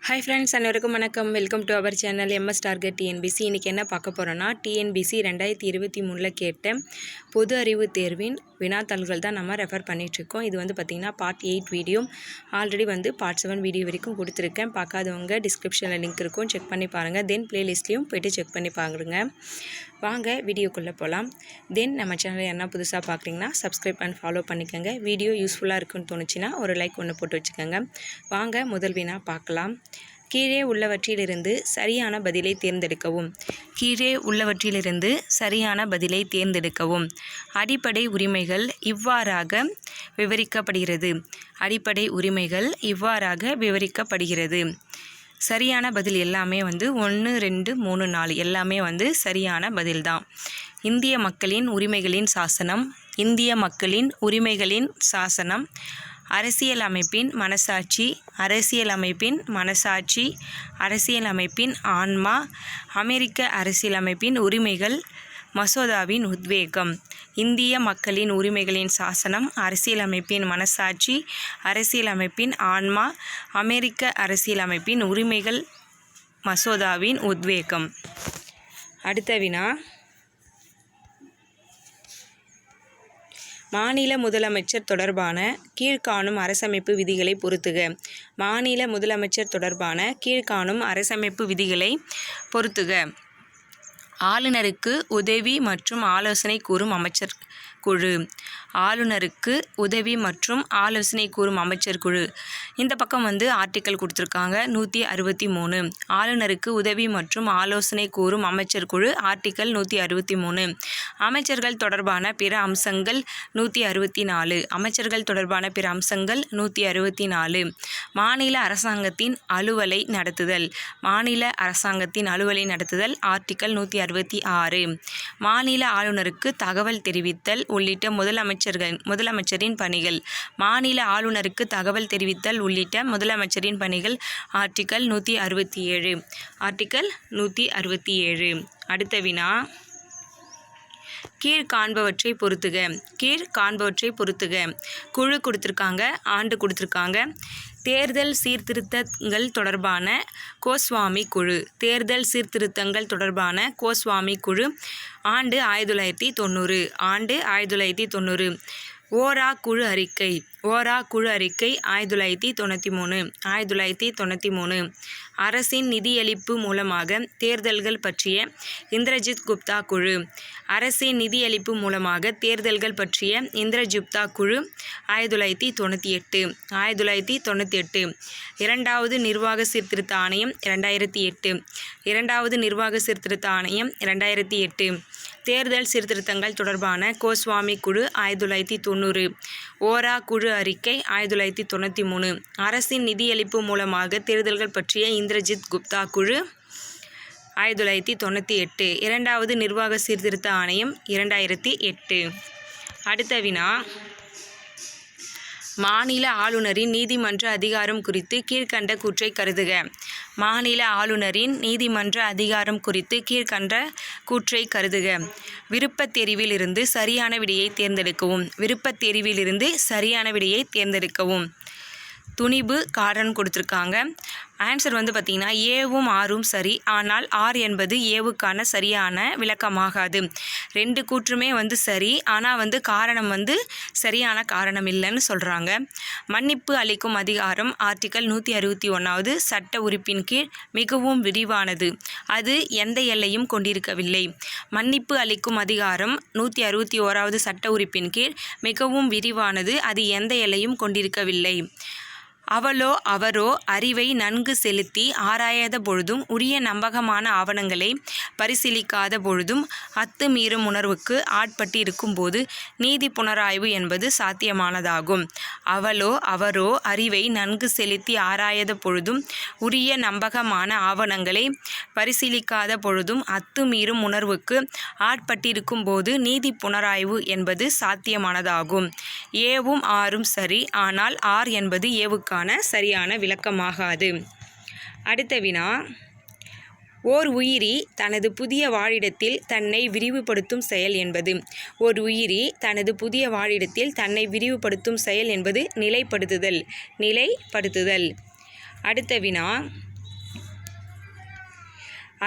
Hi friends, அனைவருக்கும் வணக்கம். Welcome to our channel MS target TNPSC. இன்றைக்கி என்ன பார்க்க போகிறோன்னா, டிஎன்பிசி 2023 கேட்ட பொது அறிவு தேர்வின் வினாத்தாள்கள் தான் நம்ம ரெஃபர் பண்ணிகிட்ருக்கோம். இது பார்த்திங்கன்னா part 8 video. Already part 7 video வரைக்கும் கொடுத்துருக்கேன். பார்க்காதவங்க டிஸ்கிரிப்ஷனில் லிங்க் இருக்கும், செக் பண்ணி பாருங்கள். தென் ப்ளேலிஸ்ட்லேயும் போய்ட்டு செக் பண்ணி பாருங்க. வாங்க வீடியோக்குள்ளே போகலாம். தென் நம்ம சேனலை என்ன புதுசாக பார்க்குறீங்கன்னா சப்ஸ்கிரைப் அண்ட் ஃபாலோ பண்ணிக்கோங்க. வீடியோ யூஸ்ஃபுல்லாக இருக்குன்னு தோணுச்சுன்னா ஒரு லைக் ஒன்று போட்டு வச்சுக்கோங்க. வாங்க முதல் வினா பார்க்கலாம். கீழே உள்ளவற்றிலிருந்து சரியான பதிலை தேர்ந்தெடுக்கவும். கீழே உள்ளவற்றிலிருந்து சரியான பதிலை தேர்ந்தெடுக்கவும். அடிப்படை உரிமைகள் இவ்வாறாக விவரிக்கப்படுகிறது. அடிப்படை உரிமைகள் இவ்வாறாக விவரிக்கப்படுகிறது. சரியான பதில் எல்லாமே 1, 2, 3, 4 எல்லாமே சரியான பதில்தான். இந்திய மக்களின் உரிமைகளின் சாசனம். இந்திய மக்களின் உரிமைகளின் சாசனம். அரசியலமைப்பின் மனசாட்சி. அரசியலமைப்பின் மனசாட்சி. அரசியலமைப்பின் ஆன்மா. அமெரிக்க அரசியலமைப்பின் உரிமைகள் மசோதாவின் உத்வேகம். இந்திய மக்களின் உரிமைகளின் சாசனம். அரசியலமைப்பின் மனசாட்சி. அரசியலமைப்பின் ஆன்மா. அமெரிக்க அரசியலமைப்பின் உரிமைகள் மசோதாவின் உத்வேகம். அடுத்த வினா. மாநில முதலமைச்சர் தொடர்பான கீழ்காணும் அரசமைப்பு விதிகளை பொருத்துக. மாநில முதலமைச்சர் தொடர்பான கீழ்காணும் அரசமைப்பு விதிகளை பொருத்துக. ஆளுநருக்கு உதவி மற்றும் ஆலோசனை கூறும் அமைச்சர் குழு. ஆளுநருக்கு உதவி மற்றும் ஆலோசனை கூறும் அமைச்சர் குழு. இந்த பக்கம் ஆர்டிக்கல் கொடுத்துருக்காங்க 163. ஆளுநருக்கு உதவி மற்றும் ஆலோசனை கூறும் அமைச்சர் குழு ஆர்டிக்கல் 163. அமைச்சர்கள் தொடர்பான பிற அம்சங்கள் 164. அமைச்சர்கள் தொடர்பான பிற அம்சங்கள் 164. மாநில அரசாங்கத்தின் அலுவலை நடத்துதல். மாநில அரசாங்கத்தின் அலுவலை நடத்துதல் ஆர்டிக்கல் 166. மாநில ஆளுநருக்கு தகவல் தெரிவித்தல் உள்ளிட்ட முதலமைச்சரின் பணிகள். மாநில ஆளுநருக்கு தகவல் தெரிவித்தல் உள்ளிட்ட முதலமைச்சரின் பணிகள் ஆர்டிக்கல் 167. ஆர்டிக்கல் 167. அடுத்த வினா. கீழ்காண்பவற்றை பொருத்துக. கீழ்காண்பவற்றை பொருத்துக. குழு கொடுத்துருக்காங்க, ஆண்டு கொடுத்துருக்காங்க. தேர்தல் சீர்திருத்தங்கள் தொடர்பான கோஸ்வாமி குழு. தேர்தல் சீர்திருத்தங்கள் தொடர்பான கோஸ்வாமி குழு. ஆண்டு 1990. ஆண்டு 1990. ஓரா குழு அறிக்கை. ஓரா குழு அறிக்கை 1993. 1993. அரசின் நிதியளிப்பு மூலமாக தேர்தல்கள் பற்றிய இந்திரஜித் குப்தா குழு. அரசின் நிதியளிப்பு மூலமாக தேர்தல்கள் பற்றிய இந்திரஜிப்தா குழு 1998. 1998. இரண்டாவது நிர்வாக சீர்திருத்த ஆணையம் 2008. இரண்டாவது நிர்வாக சீர்திருத்த ஆணையம் 2008. தேர்தல் சீர்திருத்தங்கள் தொடர்பான கோஸ்வாமி குழு 1990. ஓரா குழு அறிக்கை 1993. அரசின் நிதியளிப்பு மூலமாக தேர்தல்கள் பற்றிய இந்திரஜித் குப்தா குழு 1998. இரண்டாவது நிர்வாக சீர்திருத்த ஆணையம் 2008. அடுத்த வினா. மாநில ஆளுநரின் நீதிமன்ற அதிகாரம் குறித்து கீழ்கண்ட கூற்றை கருதுக. மாநில ஆளுநரின் நீதிமன்ற அதிகாரம் குறித்து கீழ்கண்ட கூற்றை கருதுக. விருப்பத் தெரிவில் இருந்து சரியான விடையை தேர்ந்தெடுக்கவும். விருப்பத் தெரிவில் இருந்து சரியான விடையை தேர்ந்தெடுக்கவும். துணிவு காரணம் கொடுத்துருக்காங்க. ஆன்சர் பார்த்திங்கன்னா ஏவும் ஆறும் சரி, ஆனால் ஆர் என்பது ஏவுக்கான சரியான விளக்கமாகாது. ரெண்டு கூற்றுமே சரி, ஆனால் காரணம் சரியான காரணம் இல்லைன்னு சொல்கிறாங்க. மன்னிப்பு அளிக்கும் அதிகாரம் ஆர்டிக்கல் 161வது சட்ட உறுப்பின் கீழ் மிகவும் விரிவானது. அது எந்த எல்லையும் கொண்டிருக்கவில்லை. மன்னிப்பு அளிக்கும் அதிகாரம் 161வது சட்ட உறுப்பின் கீழ் மிகவும் விரிவானது. அது எந்த எல்லையும் கொண்டிருக்கவில்லை. அவளோ அவரோ அறிவை நன்கு செலுத்தி ஆராயாத பொழுதும் உரிய நம்பகமான ஆவணங்களை பரிசீலிக்காத பொழுதும் அத்துமீறும் உணர்வுக்கு ஆட்பட்டு இருக்கும்போது நீதி புனராய்வு என்பது சாத்தியமானதாகும். அவளோ அவரோ அறிவை நன்கு செலுத்தி ஆராயாத பொழுதும் உரிய நம்பகமான ஆவணங்களை பரிசீலிக்காத பொழுதும் அத்துமீறும் உணர்வுக்கு ஆட்பட்டிருக்கும்போது நீதி புனராய்வு என்பது சாத்தியமானதாகும். ஏவும் ஆறும் சரி, ஆனால் ஆர் என்பது ஏவுக்கான சரியான விளக்கமாகாது. அடுத்த வினா. ஓர் உயிரி தனது புதிய வாழிடத்தில் தன்னை விரிவுபடுத்தும் செயல் என்பது. ஓர் உயிரி தனது புதிய வாழிடத்தில் தன்னை விரிவுபடுத்தும் செயல் என்பது நிலைப்படுத்துதல். நிலைப்படுத்துதல். அடுத்த வினா.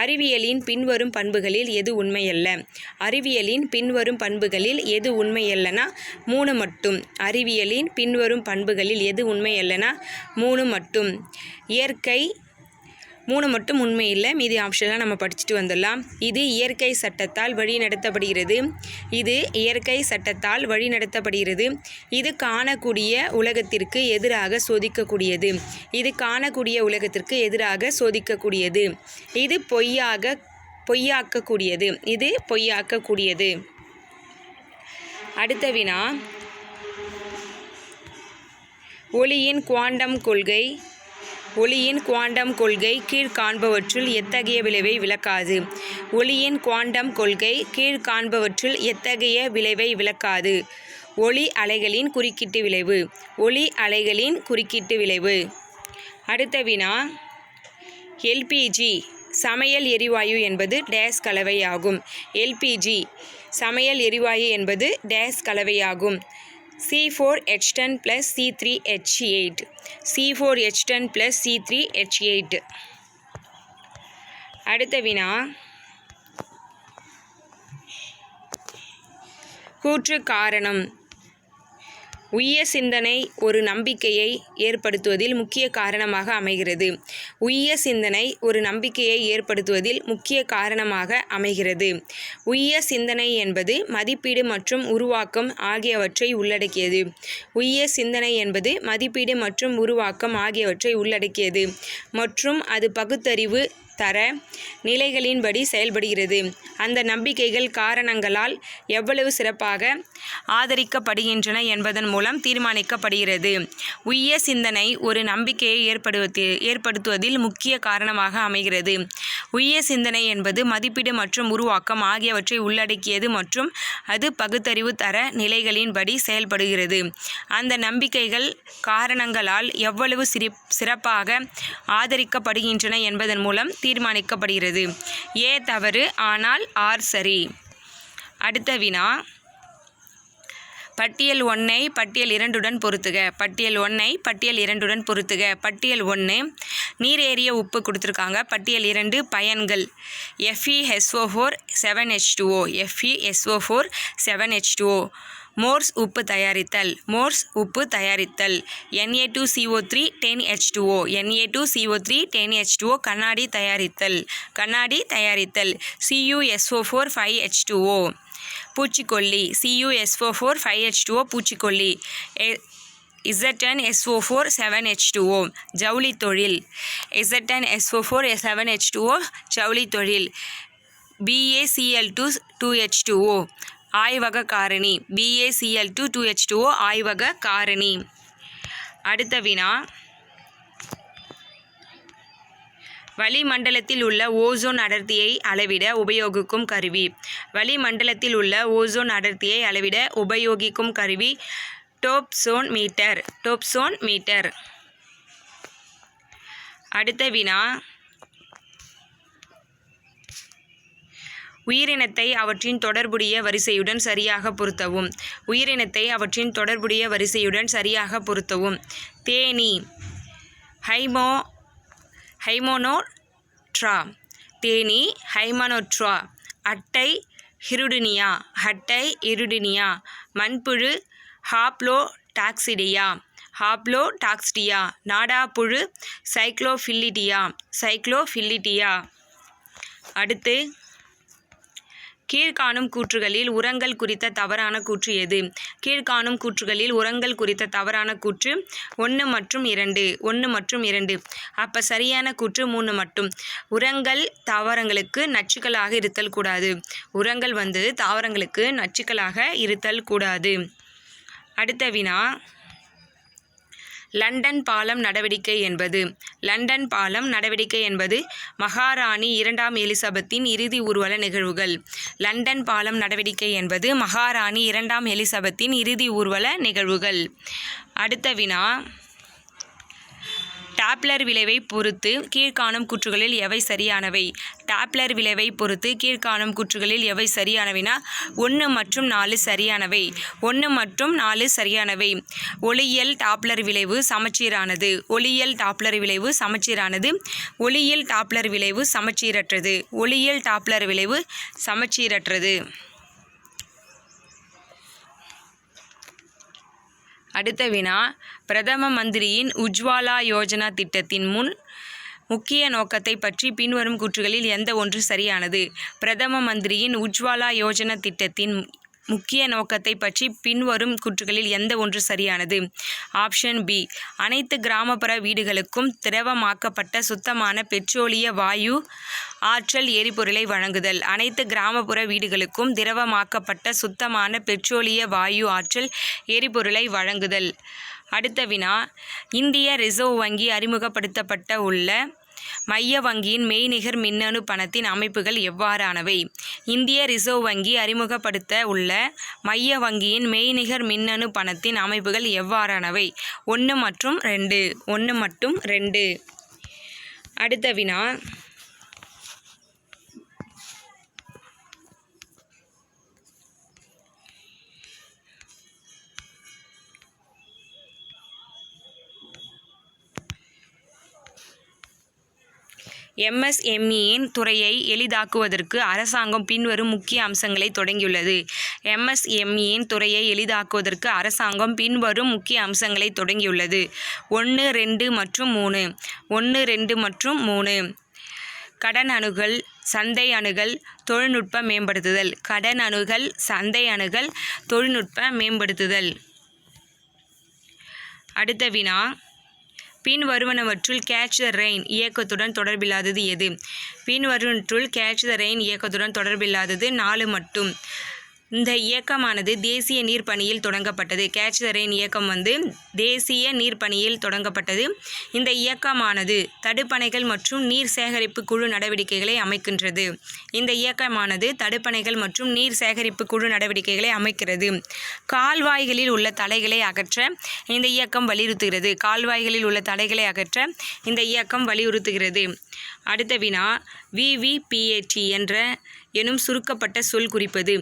அறிவியலின் பின்வரும் பண்புகளில் எது உண்மையல்ல? அறிவியலின் பின்வரும் பண்புகளில் எது உண்மையல்லனா 3 மட்டும். அறிவியலின் பின்வரும் பண்புகளில் எது உண்மையல்லனா 3 மட்டும். இயற்கை 3 மட்டும் உண்மை இல்லை. மீதி ஆப்ஷன்லாம் நம்ம படிச்சுட்டு வந்துடலாம். இது இயற்கை சட்டத்தால் வழிநடத்தப்படுகிறது. இது இயற்கை சட்டத்தால் வழிநடத்தப்படுகிறது. இது காணக்கூடிய உலகத்திற்கு எதிராக சோதிக்கக்கூடியது. இது காணக்கூடிய உலகத்திற்கு எதிராக சோதிக்கக்கூடியது. இது பொய்யாக்கக்கூடியது. இது பொய்யாக்கக்கூடியது. அடுத்த வினா, ஒளியின் குவாண்டம் கொள்கை கீழ்காண்பவற்றுள் எத்தகைய விளைவை விளக்காது? ஒளியின் குவாண்டம் கொள்கை கீழ்காண்பவற்றுள் எத்தகைய விளைவை விளக்காது? ஒளி அலைகளின் குறுக்கீட்டு விளைவு. ஒளி அலைகளின் குறுக்கீட்டு விளைவு. அடுத்த வினா, எல்பிஜி சமையல் எரிவாயு என்பது டேஸ் கலவையாகும். எல்பிஜி சமையல் எரிவாயு என்பது டேஸ் கலவையாகும். C4H10 + C3H8. C4H10 + C3H8. அடுத்த வினா, கூற்று காரணம். உய்ய சிந்தனை ஒரு நம்பிக்கையை ஏற்படுத்துவதில் முக்கிய காரணமாக அமைகிறது. உய்ய சிந்தனை ஒரு நம்பிக்கையை ஏற்படுத்துவதில் முக்கிய காரணமாக அமைகிறது. உய்ய சிந்தனை என்பது மதிப்பீடு மற்றும் உருவாக்கம் ஆகியவற்றை உள்ளடக்கியது. உய்ய சிந்தனை என்பது மதிப்பீடு மற்றும் உருவாக்கம் ஆகியவற்றை உள்ளடக்கியது மற்றும் அது பகுத்தறிவு தர நிலைகளின்படி செயல்படுகிறது. அந்த நம்பிக்கைகள் காரணங்களால் எவ்வளவு சிறப்பாக ஆதரிக்கப்படுகின்றன என்பதன் மூலம் தீர்மானிக்கப்படுகிறது. உய்ய சிந்தனை ஒரு நம்பிக்கையை ஏற்படுத்துவதில் முக்கிய காரணமாக அமைகிறது. உய்ய சிந்தனை என்பது மதிப்பீடு மற்றும் உருவாக்கம் ஆகியவற்றை உள்ளடக்கியது மற்றும் அது பகுத்தறிவு தர நிலைகளின்படி செயல்படுகிறது. அந்த நம்பிக்கைகள் காரணங்களால் எவ்வளவு சிறப்பாக ஆதரிக்கப்படுகின்றன என்பதன் மூலம் தீர்மானிக்கப்படுகிறது. ஏ தவறு, ஆனால் ஆர் சரி. அடுத்த வினா, பட்டியல் 1ஐ பட்டியல் 2உடன் பொருத்துக. பட்டியல் 1ஐ பட்டியல் 2உடன் பொருத்துக. பட்டியல் 1 நீரேறிய உப்பு கொடுத்துருக்காங்க. பட்டியல் 2 பயன்கள். FeSO4 7H2O. FeSO4 7H2O. Morse உப்பு தயாரித்தல். மோர்ஸ் உப்பு தயாரித்தல். Na2CO3 10H2O. Na2CO3 10H2O. கண்ணாடி தயாரித்தல். கண்ணாடி தயாரித்தல். CuSO4 5H2O. பூச்சிக்கொல்லி. CuSO4 5H2O. பூச்சிக்கொல்லி. ZnSO4 7H2O. ஜவுளி தொழில். ZnSO4 7H2O. ஜவுளி தொழில். BaCl2 2H2O. ஆய்வக காரணி. BaCl2 2H2O. ஆய்வக காரணி. அடுத்த வினா, வளிமண்டலத்தில் உள்ள ஓசோன் அடர்த்தியை அளவிட உபயோகிக்கும் கருவி. வளிமண்டலத்தில் உள்ள ஓசோன் அடர்த்தியை அளவிட உபயோகிக்கும் கருவி டோப்சோன் மீட்டர். டோப்சோன் மீட்டர். அடுத்த வினா, உயிரினத்தை அவற்றின் தொடர்புடைய வரிசையுடன் சரியாக பொருத்தவும். உயிரினத்தை அவற்றின் தொடர்புடைய வரிசையுடன் சரியாக பொருத்தவும். தேனீ ஹைமோனோட்ரா. தேனீ ஹைமனோட்ரா. அட்டை ஹிருடினியா. அட்டை ஹிருடினியா. மண்புழு ஹாப்ளோடாக்சிடியா. ஹாப்ளோடாக்சிடியா. நாடாப்புழு சைக்ளோஃபில்லிடியா. சைக்ளோஃபில்லிடியா. அடுத்து, கீழ்காணும் கூற்றுகளில் உரங்கள் குறித்த தவறான கூற்று எது? கீழ்காணும் கூற்றுகளில் உரங்கள் குறித்த தவறான கூற்று 1 மற்றும் 2. 1 மற்றும் 2. அப்போ சரியான கூற்று 3 மட்டும். உரங்கள் தாவரங்களுக்கு நச்சுக்களாக இருத்தல் கூடாது. உரங்கள் தாவரங்களுக்கு நச்சுக்களாக இருத்தல் கூடாது. அடுத்த வினா, லண்டன் பாலம் நடவடிக்கை என்பது. லண்டன் பாலம் நடவடிக்கை என்பது மகாராணி 2ஆம் எலிசபெத்தின் இறுதி ஊர்வல நிகழ்வுகள். லண்டன் பாலம் நடவடிக்கை என்பது மகாராணி 2ஆம் எலிசபெத்தின் இறுதி ஊர்வல நிகழ்வுகள். அடுத்த வினா, டாப்ளர் விளைவை பொறுத்து கீழ்காணும் கூற்றுகளில் எவை சரியானவை? டாப்ளர் விளைவை பொறுத்து கீழ்காணும் கூற்றுகளில் எவை சரியானவைனா 1 மற்றும் 4 சரியானவை. 1 மற்றும் 4 சரியானவை. ஒளியியல் டாப்ளர் விளைவு சமச்சீரானது. ஒளியியல் டாப்ளர் விளைவு சமச்சீரானது. ஒளியியல் டாப்ளர் விளைவு சமச்சீரற்றது. ஒளியியல் டாப்ளர் விளைவு சமச்சீரற்றது. அடுத்த வினா, பிரதம மந்திரியின் உஜ்வாலா யோஜனா திட்டத்தின் முக்கிய நோக்கத்தை பற்றி பின்வரும் கூற்றுகளில் எந்த ஒன்று சரியானது? பிரதம மந்திரியின் உஜ்வாலா யோஜனா திட்டத்தின் முக்கிய நோக்கத்தை பற்றி பின்வரும் கூற்றுகளில் எந்த ஒன்று சரியானது? ஆப்ஷன் பி, அனைத்து கிராமப்புற வீடுகளுக்கும் திரவமாக்கப்பட்ட சுத்தமான பெட்ரோலிய வாயு ஆற்றல் எரிபொருளை வழங்குதல். அனைத்து கிராமப்புற வீடுகளுக்கும் திரவமாக்கப்பட்ட சுத்தமான பெட்ரோலிய வாயு ஆற்றல் எரிபொருளை வழங்குதல். அடுத்த வினா, இந்திய ரிசர்வ் வங்கி அறிமுகப்படுத்தப்பட்ட உள்ள மைய வங்கியின் மெய்நிகர் மின்னணு பணத்தின் அமைப்புகள் எவ்வாறானவை? இந்திய ரிசர்வ் வங்கி அறிமுகப்படுத்த உள்ள மைய வங்கியின் மெய்நிகர் மின்னணு பணத்தின் அமைப்புகள் எவ்வாறானவை? 1 மற்றும் 2. 1 மற்றும் 2. அடுத்த வினா, MSMEயின் துறையை எளிதாக்குவதற்கு அரசாங்கம் பின்வரும் முக்கிய அம்சங்களை தொடங்கியுள்ளது. MSMEயின் துறையை எளிதாக்குவதற்கு அரசாங்கம் பின்வரும் முக்கிய அம்சங்களை தொடங்கியுள்ளது. 1, 2 மற்றும் 3. 1, 2 மற்றும் 3. கடன் அணுகல், சந்தை அணுகல், தொழில்நுட்ப மேம்படுத்துதல். கடன் அணுகல், சந்தை அணுகல், தொழில்நுட்ப மேம்படுத்துதல். அடுத்த வினா, பின்வருவனவற்றுள் கேட்ச் த ரெயின் இயக்கத்துடன் தொடர்பில்லாதது எது? பின்வருவனவற்றுள் கேட்ச் த ரெயின் இயக்கத்துடன் தொடர்பில்லாதது 4 மட்டும். இந்த இயக்கமானது தேசிய நீர்ப்பணியில் தொடங்கப்பட்டது. கேட்ச் த ரெயின் இயக்கம் தேசிய நீர்ப்பணியில் தொடங்கப்பட்டது. இந்த இயக்கமானது தடுப்பணைகள் மற்றும் நீர் சேகரிப்பு குழு நடவடிக்கைகளை அமைக்கின்றது. இந்த இயக்கமானது தடுப்பணைகள் மற்றும் நீர் சேகரிப்பு குழு நடவடிக்கைகளை அமைக்கிறது. கால்வாய்களில் உள்ள தடைகளை அகற்ற இந்த இயக்கம் வலியுறுத்துகிறது. கால்வாய்களில் உள்ள தடைகளை அகற்ற இந்த இயக்கம் வலியுறுத்துகிறது. அடுத்த வினா, VVPAT எனும் சுருக்கப்பட்ட சொல் குறிப்பது.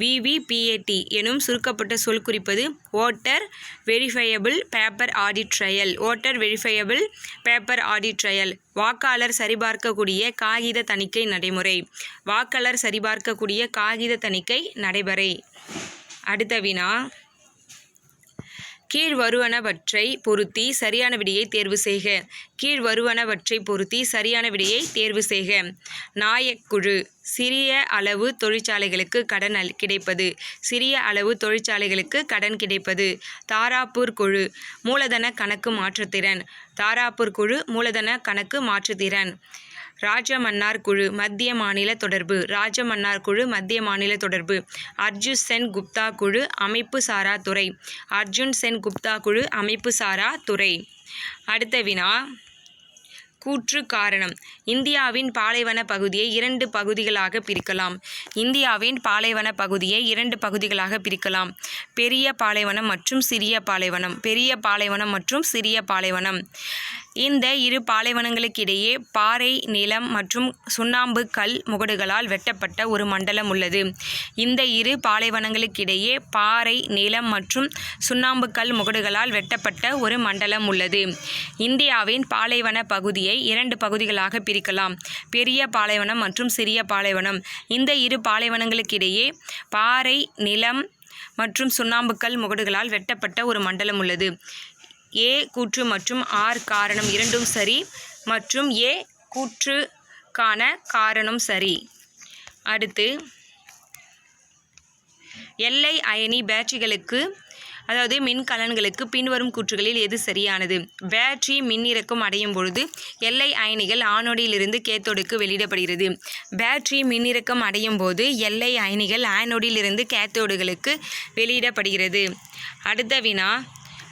VVPAT எனும் சுருக்கப்பட்ட சொல் குறிப்பது voter verifiable paper audit trail. Voter verifiable paper audit trail. வாக்காளர் சரிபார்க்கக்கூடிய காகித தணிக்கை நடைமுறை. வாக்காளர் சரிபார்க்கக்கூடிய காகித தணிக்கை நடைமுறை. அடுத்த வினா, கீழ்வருவனவற்றை பொருத்தி சரியான விடையை தேர்வு செய்க. கீழ்வருவனவற்றை பொருத்தி சரியான விடையை தேர்வு செய்க. நாயக்குழு, சிறிய அளவு தொழிற்சாலைகளுக்கு கடன் கிடைப்பது. சிறிய அளவு தொழிற்சாலைகளுக்கு கடன் கிடைப்பது. தாராப்பூர் குழு, மூலதன கணக்கு மாற்றுத்திறன். தாராப்பூர் குழு, மூலதன கணக்கு மாற்றுத்திறன். ராஜமன்னார் குழு, மத்திய மாநில தொடர்பு. ராஜமன்னார் குழு, மத்திய மாநில தொடர்பு. அர்ஜுன் சென் குப்தா குழு, அமைப்பு சாரா துறை. அர்ஜுன் சென் குப்தா குழு, அமைப்பு சாரா துறை. அடுத்த வினா, கூற்று காரணம். இந்தியாவின் பாலைவன பகுதியை 2 பகுதிகளாக பிரிக்கலாம். இந்தியாவின் பாலைவன பகுதியை 2 பகுதிகளாக பிரிக்கலாம். பெரிய பாலைவனம் மற்றும் சிறிய பாலைவனம். பெரிய பாலைவனம் மற்றும் சிறிய பாலைவனம். இந்த இரு பாலைவனங்களுக்கிடையே பாறை, நிலம் மற்றும் சுண்ணாம்பு கல் முகடுகளால் வெட்டப்பட்ட ஒரு மண்டலம் உள்ளது. இந்த இரு பாலைவனங்களுக்கிடையே பாறை, நிலம் மற்றும் சுண்ணாம்பு கல் முகடுகளால் வெட்டப்பட்ட ஒரு மண்டலம் உள்ளது. இந்தியாவின் பாலைவன பகுதியை 2 பகுதிகளாக பிரிக்கலாம். பெரிய பாலைவனம் மற்றும் சிறிய பாலைவனம். இந்த இரு பாலைவனங்களுக்கிடையே பாறை, நிலம் மற்றும் சுண்ணாம்புக்கல் முகடுகளால் வெட்டப்பட்ட ஒரு மண்டலம் உள்ளது. ஏ கூற்று மற்றும் ஆர் காரணம் இரண்டும் சரி மற்றும் ஏ கூற்றுக்கான காரணம் சரி. அடுத்து, எல்லை அயனி பேட்டரிகளுக்கு அதாவது மின்கலன்களுக்கு பின்வரும் கூற்றுகளில் எது சரியானது? பேட்டரி மின்னிறக்கம் அடையும் பொழுது எல்லை அயனிகள் ஆனோடிலிருந்து கேத்தோடுக்கு வெளியிடப்படுகிறது. பேட்டரி மின்னிறக்கம் அடையும் போது எல்லை அயனிகள் ஆனோடிலிருந்து கேத்தோடுகளுக்கு வெளியிடப்படுகிறது. அடுத்த வினா,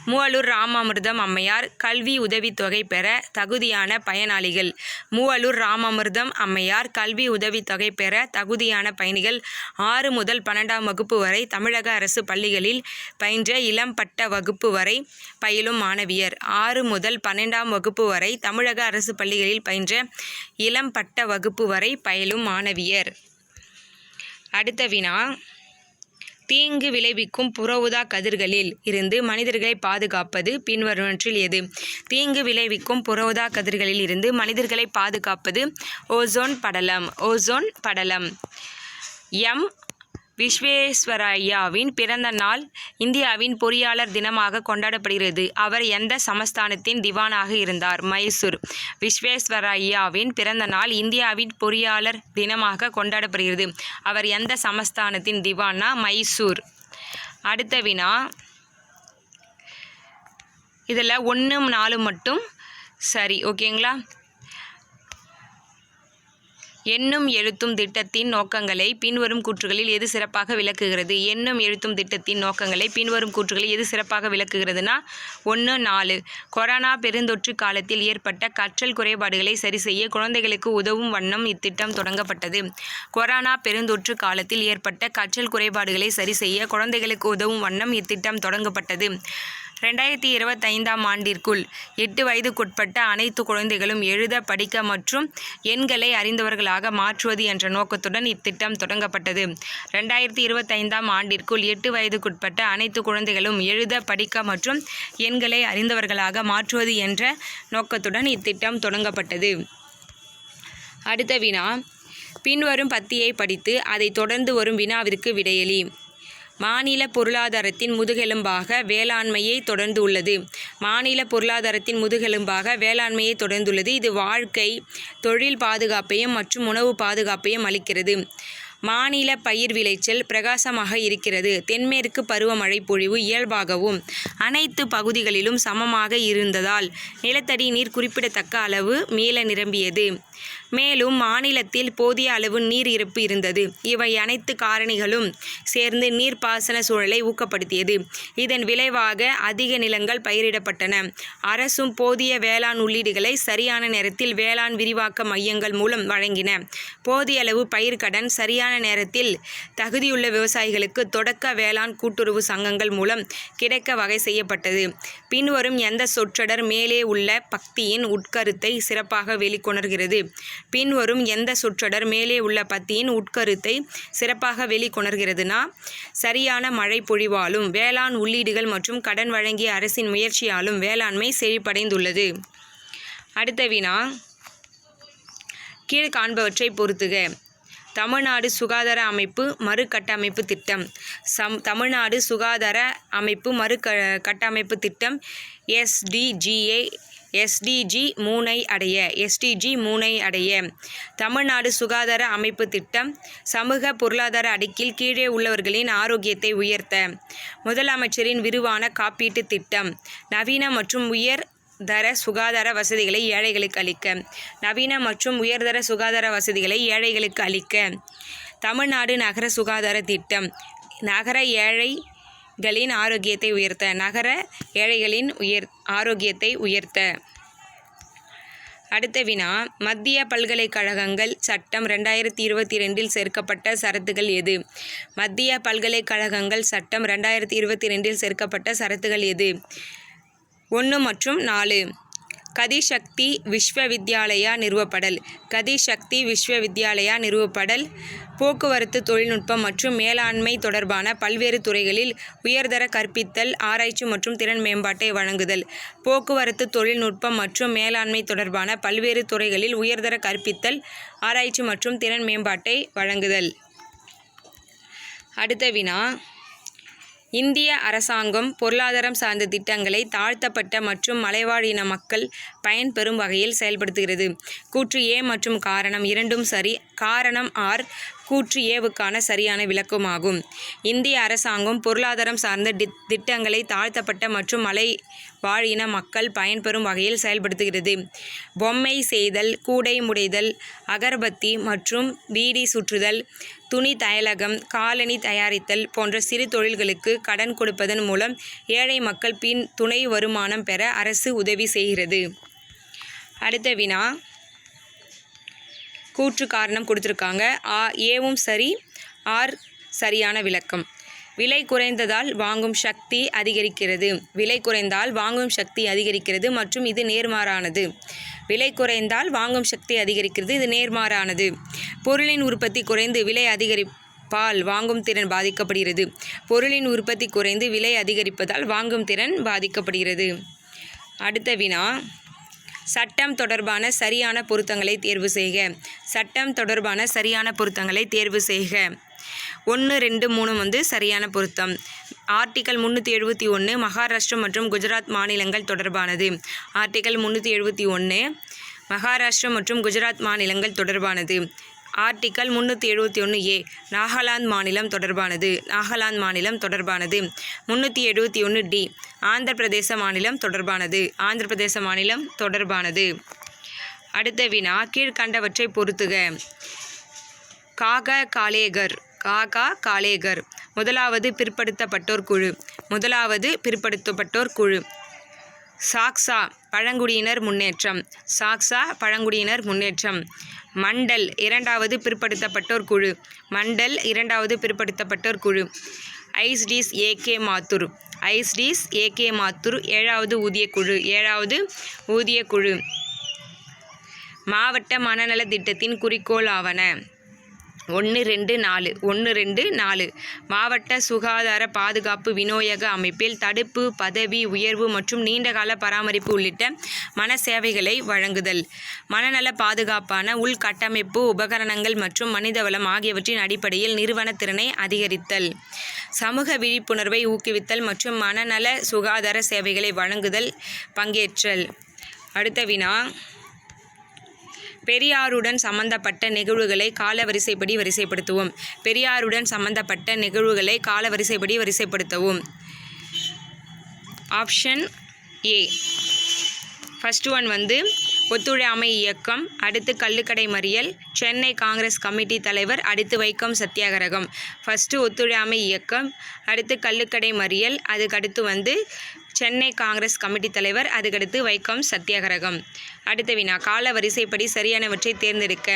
மூவலூர் ராமாமிர்தம் அம்மையார் கல்வி உதவித்தொகை பெற தகுதியான பயனாளிகள். மூவலூர் ராமாமிர்தம் அம்மையார் கல்வி உதவித்தொகை பெற தகுதியான பயணிகள் 6 முதல் 12ஆம் வகுப்பு வரை தமிழக அரசு பள்ளிகளில் பயின்ற இளம் பட்ட வகுப்பு வரை பயிலும் மாணவியர். 6 முதல் 12ஆம் வகுப்பு வரை தமிழக அரசு பள்ளிகளில் பயின்ற இளம் பட்ட வகுப்பு வரை பயிலும் மாணவியர். அடுத்த வினா, தீங்கு விளைவிக்கும் புற ஊதா கதிர்களில் இருந்து மனிதர்களை பாதுகாப்பது பின்வருவனவற்றில் எது? தீங்கு விளைவிக்கும் புற ஊதா கதிர்களில் இருந்து மனிதர்களை பாதுகாப்பது ஓசோன் படலம். ஓசோன் படலம். எம். விஸ்வேஸ்வரய்யாவின் பிறந்த நாள் இந்தியாவின் பொறியாளர் தினமாக கொண்டாடப்படுகிறது. அவர் எந்த சமஸ்தானத்தின் திவானாக இருந்தார்? மைசூர். விஸ்வேஸ்வரய்யாவின் பிறந்த நாள் இந்தியாவின் பொறியாளர் தினமாக கொண்டாடப்படுகிறது. அவர் எந்த சமஸ்தானத்தின் திவானா? மைசூர். அடுத்த வினா, இதில் 1, 4 மட்டும் சரி. ஓகேங்களா? எண்ணும் எழுத்தும் திட்டத்தின் நோக்கங்களை பின்வரும் கூற்றுகளில் எது சிறப்பாக விளக்குகிறது? எண்ணும் எழுத்தும் திட்டத்தின் நோக்கங்களை பின்வரும் கூற்றுகளில் எது சிறப்பாக விளக்குகிறதுனா 1, 4. கொரோனா பெருந்தொற்று காலத்தில் ஏற்பட்ட கற்றல் குறைபாடுகளை சரிசெய்ய குழந்தைகளுக்கு உதவும் வண்ணம் இத்திட்டம் தொடங்கப்பட்டது. கொரோனா பெருந்தொற்று காலத்தில் ஏற்பட்ட கற்றல் குறைபாடுகளை சரிசெய்ய குழந்தைகளுக்கு உதவும் வண்ணம் இத்திட்டம் தொடங்கப்பட்டது. 2025ஆம் ஆண்டிற்குள் 8 வயதுக்குட்பட்ட அனைத்து குழந்தைகளும் எழுத, படிக்க மற்றும் எண்களை அறிந்தவர்களாக மாற்றுவது என்ற நோக்கத்துடன் இத்திட்டம் தொடங்கப்பட்டது. 2025ஆம் ஆண்டிற்குள் 8 வயதுக்குட்பட்ட அனைத்து குழந்தைகளும் எழுத, படிக்க மற்றும் எண்களை அறிந்தவர்களாக மாற்றுவது என்ற நோக்கத்துடன் இத்திட்டம் தொடங்கப்பட்டது. அடுத்த வினா, பின்வரும் பத்தியை படித்து அதை தொடர்ந்து வரும் வினாவிற்கு விடையளி. மாநில பொருளாதாரத்தின் முதுகெலும்பாக வேளாண்மையை தொடர்ந்து உள்ளது. மாநில பொருளாதாரத்தின் முதுகெலும்பாக வேளாண்மையை தொடர்ந்துள்ளது. இது வாழ்க்கை, தொழில் பாதுகாப்பையும் மற்றும் உணவு பாதுகாப்பையும் அளிக்கிறது. மாநில பயிர் விளைச்சல் பிரகாசமாக இருக்கிறது. தென்மேற்கு பருவமழை பொழிவு இயல்பாகவும் அனைத்து பகுதிகளிலும் சமமாக இருந்ததால் நிலத்தடி நீர் குறிப்பிடத்தக்க அளவு மீள நிரம்பியது. மேலும் மாநிலத்தில் போதிய அளவு நீர் இருப்பு இருந்தது. இவை அனைத்து காரணிகளும் சேர்ந்து நீர்ப்பாசன சூழலை ஊக்கப்படுத்தியது. இதன் விளைவாக அதிக நிலங்கள் பயிரிடப்பட்டன. அரசும் போதிய வேளாண் உள்ளீடுகளை சரியான நேரத்தில் வேளாண் விரிவாக்க மையங்கள் மூலம் வழங்கின. போதிய அளவு பயிர்க்கடன் சரியான நேரத்தில் தகுதியுள்ள விவசாயிகளுக்கு தொடக்க வேளாண் கூட்டுறவு சங்கங்கள் மூலம் கிடைக்க வகை செய்யப்பட்டது. பின்வரும் எந்த சொற்றொடர் மேலே உள்ள பத்தியின் உட்கருத்தை சிறப்பாக வெளிக்கொணர்கிறது? பின்வரும் எந்த சொற்றொடர் மேலே உள்ள பத்தியின் உட்கருத்தை சிறப்பாக வெளிக்கொணர்கிறதுனா சரியான மழை பொழிவாலும் வேளாண் உள்ளீடுகள் மற்றும் கடன் வழங்கிய அரசின் முயற்சியாலும் வேளாண்மை செழிப்படைந்துள்ளது. அடுத்த வினா, கீழ்காண்பவற்றை பொறுத்துக. தமிழ்நாடு சுகாதார அமைப்பு மறுகட்டமைப்பு திட்டம். தமிழ்நாடு சுகாதார அமைப்பு மறுகட்டமைப்பு திட்டம் SDG 3 ஐ அடைய. தமிழ்நாடு சுகாதார அமைப்பு திட்டம் சமூக பொருளாதார அடுக்கில் கீழே உள்ளவர்களின் ஆரோக்கியத்தை உயர்த்த. முதலமைச்சரின் விரிவான காப்பீட்டு திட்டம். நவீன மற்றும் உயர்தர சுகாதார வசதிகளை ஏழைகளுக்கு அளிக்க. நவீன மற்றும் உயர்தர சுகாதார வசதிகளை ஏழைகளுக்கு அளிக்க. தமிழ்நாடு நகர சுகாதார திட்டம். நகர ஏழைகளின் ஆரோக்கியத்தை உயர்த்த. நகர ஏழைகளின் ஆரோக்கியத்தை உயர்த்த. அடுத்த வினா, மத்திய பல்கலைக்கழகங்கள் சட்டம் 2022இல் சேர்க்கப்பட்ட சரத்துகள் எது? மத்திய பல்கலைக்கழகங்கள் சட்டம் 2022இல் சேர்க்கப்பட்ட சரத்துகள் எது? 1 மற்றும் 4. கதிசக்தி விஸ்வவித்யாலயா நிறுவப்படல். கதிசக்தி விஸ்வவித்யாலயா நிறுவப்படல். போக்குவரத்து தொழில்நுட்பம் மற்றும் மேலாண்மை தொடர்பான பல்வேறு துறைகளில் உயர்தர கற்பித்தல், ஆராய்ச்சி மற்றும் திறன் மேம்பாட்டை வழங்குதல். போக்குவரத்து தொழில்நுட்பம் மற்றும் மேலாண்மை தொடர்பான பல்வேறு துறைகளில் உயர்தர கற்பித்தல், ஆராய்ச்சி மற்றும் திறன் மேம்பாட்டை வழங்குதல். அடுத்த வினா, இந்திய அரசாங்கம் பொருளாதாரம் சார்ந்த திட்டங்களை தாழ்த்தப்பட்ட மற்றும் மலைவாழ் இன மக்கள் பயன்பெறும் வகையில் செயல்படுத்துகிறது. கூற்று ஏ மற்றும் காரணம் இரண்டும் சரி. காரணம் ஆர் கூற்று ஏவுக்கான சரியான விளக்கமாகும். இந்திய அரசாங்கம் பொருளாதாரம் சார்ந்த திட்டங்களை தாழ்த்தப்பட்ட மற்றும் மலை வாழ் மக்கள் பயன்பெறும் வகையில் செயல்படுத்துகிறது. பொம்மை செய்தல், கூடை முடைதல், அகர்பத்தி மற்றும் பீடி சுற்றுதல், துணி தைலகம், காலணி தயாரித்தல் போன்ற சிறு தொழில்களுக்கு கடன் கொடுப்பதன் மூலம் ஏழை மக்கள் துணை வருமானம் பெற அரசு உதவி செய்கிறது. அடுத்த வினா, கூற்று காரணம் கொடுத்துருக்காங்க. ஏவும் சரி, ஆர் சரியான விளக்கம். விலை குறைந்ததால் வாங்கும் சக்தி அதிகரிக்கிறது. விலை குறைந்தால் வாங்கும் சக்தி அதிகரிக்கிறது மற்றும் இது நேர்மாறானது. விலை குறைந்தால் வாங்கும் சக்தி அதிகரிக்கிறது, இது நேர்மாறானது. பொருளின் உற்பத்தி குறைந்து விலை அதிகரிப்பால் வாங்கும் திறன் பாதிக்கப்படுகிறது. பொருளின் உற்பத்தி குறைந்து விலை அதிகரிப்பதால் வாங்கும் திறன் பாதிக்கப்படுகிறது. அடுத்த வினா, சட்டம் தொடர்பான சரியான பொருத்தங்களை தேர்வு செய்க. சட்டம் தொடர்பான சரியான பொருத்தங்களை தேர்வு செய்க. 1, 2, 3 சரியான பொருத்தம். ஆர்டிகல் 371 மகாராஷ்டிரம் மற்றும் குஜராத் மாநிலங்கள் தொடர்பானது. ஆர்டிகல் 371 மகாராஷ்டிரம் மற்றும் குஜராத் மாநிலங்கள் தொடர்பானது. ஆர்டிகல் 371A நாகாலாந்து மாநிலம் தொடர்பானது. நாகாலாந்து மாநிலம் தொடர்பானது. 371D ஆந்திர பிரதேச மாநிலம் தொடர்பானது. ஆந்திர பிரதேச மாநிலம் தொடர்பானது. அடுத்த வினா, கீழ்கண்டவற்றை பொருத்துக. காகா காலேகர். காகா காலேகர் முதலாவது பிற்படுத்தப்பட்டோர் குழு. முதலாவது பிற்படுத்தப்பட்டோர் குழு. சாக்சா பழங்குடியினர் முன்னேற்றம். சாக்சா பழங்குடியினர் முன்னேற்றம். மண்டல் இரண்டாவது பிற்படுத்தப்பட்டோர் குழு. மண்டல் இரண்டாவது பிற்படுத்தப்பட்டோர் குழு. ஐஸ்டிஸ் ஏகே மாத்தூர். ஐஸ்டிஸ் ஏகே மாத்தூர் ஏழாவது ஊதியக்குழு. ஏழாவது ஊதியக்குழு. மாவட்ட மனநல திட்டத்தின் குறிக்கோள் ஆவன. 1, 2, 4. 1, 2, 4 மாவட்ட சுகாதார பாதுகாப்பு விநியோக அமைப்பில் தடுப்பு, பதவி உயர்வு மற்றும் நீண்டகால பராமரிப்பு உள்ளிட்ட மன சேவைகளை வழங்குதல். மனநல பாதுகாப்பான உள்கட்டமைப்பு, உபகரணங்கள் மற்றும் மனிதவளம் ஆகியவற்றின் அடிப்படையில் நிறுவன திறனை அதிகரித்தல். சமூக விழிப்புணர்வை ஊக்குவித்தல் மற்றும் மனநல சுகாதார சேவைகளை வழங்குதல். பங்கேற்றல். அடுத்த வினா, பெரியாருடன் சம்பந்தப்பட்ட நிகழ்வுகளை காலவரிசைப்படி வரிசைப்படுத்துவோம். பெரியாருடன் சம்பந்தப்பட்ட நிகழ்வுகளை காலவரிசைப்படி வரிசைப்படுத்தவும். Option A. ஃபர்ஸ்ட் ஒன் ஒத்துழையாமை இயக்கம், அடுத்து கள்ளுக்கடை மறியல், சென்னை காங்கிரஸ் கமிட்டி தலைவர், அடுத்து வைக்கம் சத்தியாகிரகம். ஃபர்ஸ்ட் ஒத்துழையாமை இயக்கம், அடுத்து கள்ளுக்கடை மறியல், அதுக்கடுத்து சென்னை காங்கிரஸ் கமிட்டி தலைவர், அதுக்கடுத்து வைக்கம் சத்தியாகிரகம். அடுத்த வினா, கால வரிசைப்படி சரியானவற்றை தேர்ந்தெடுக்க.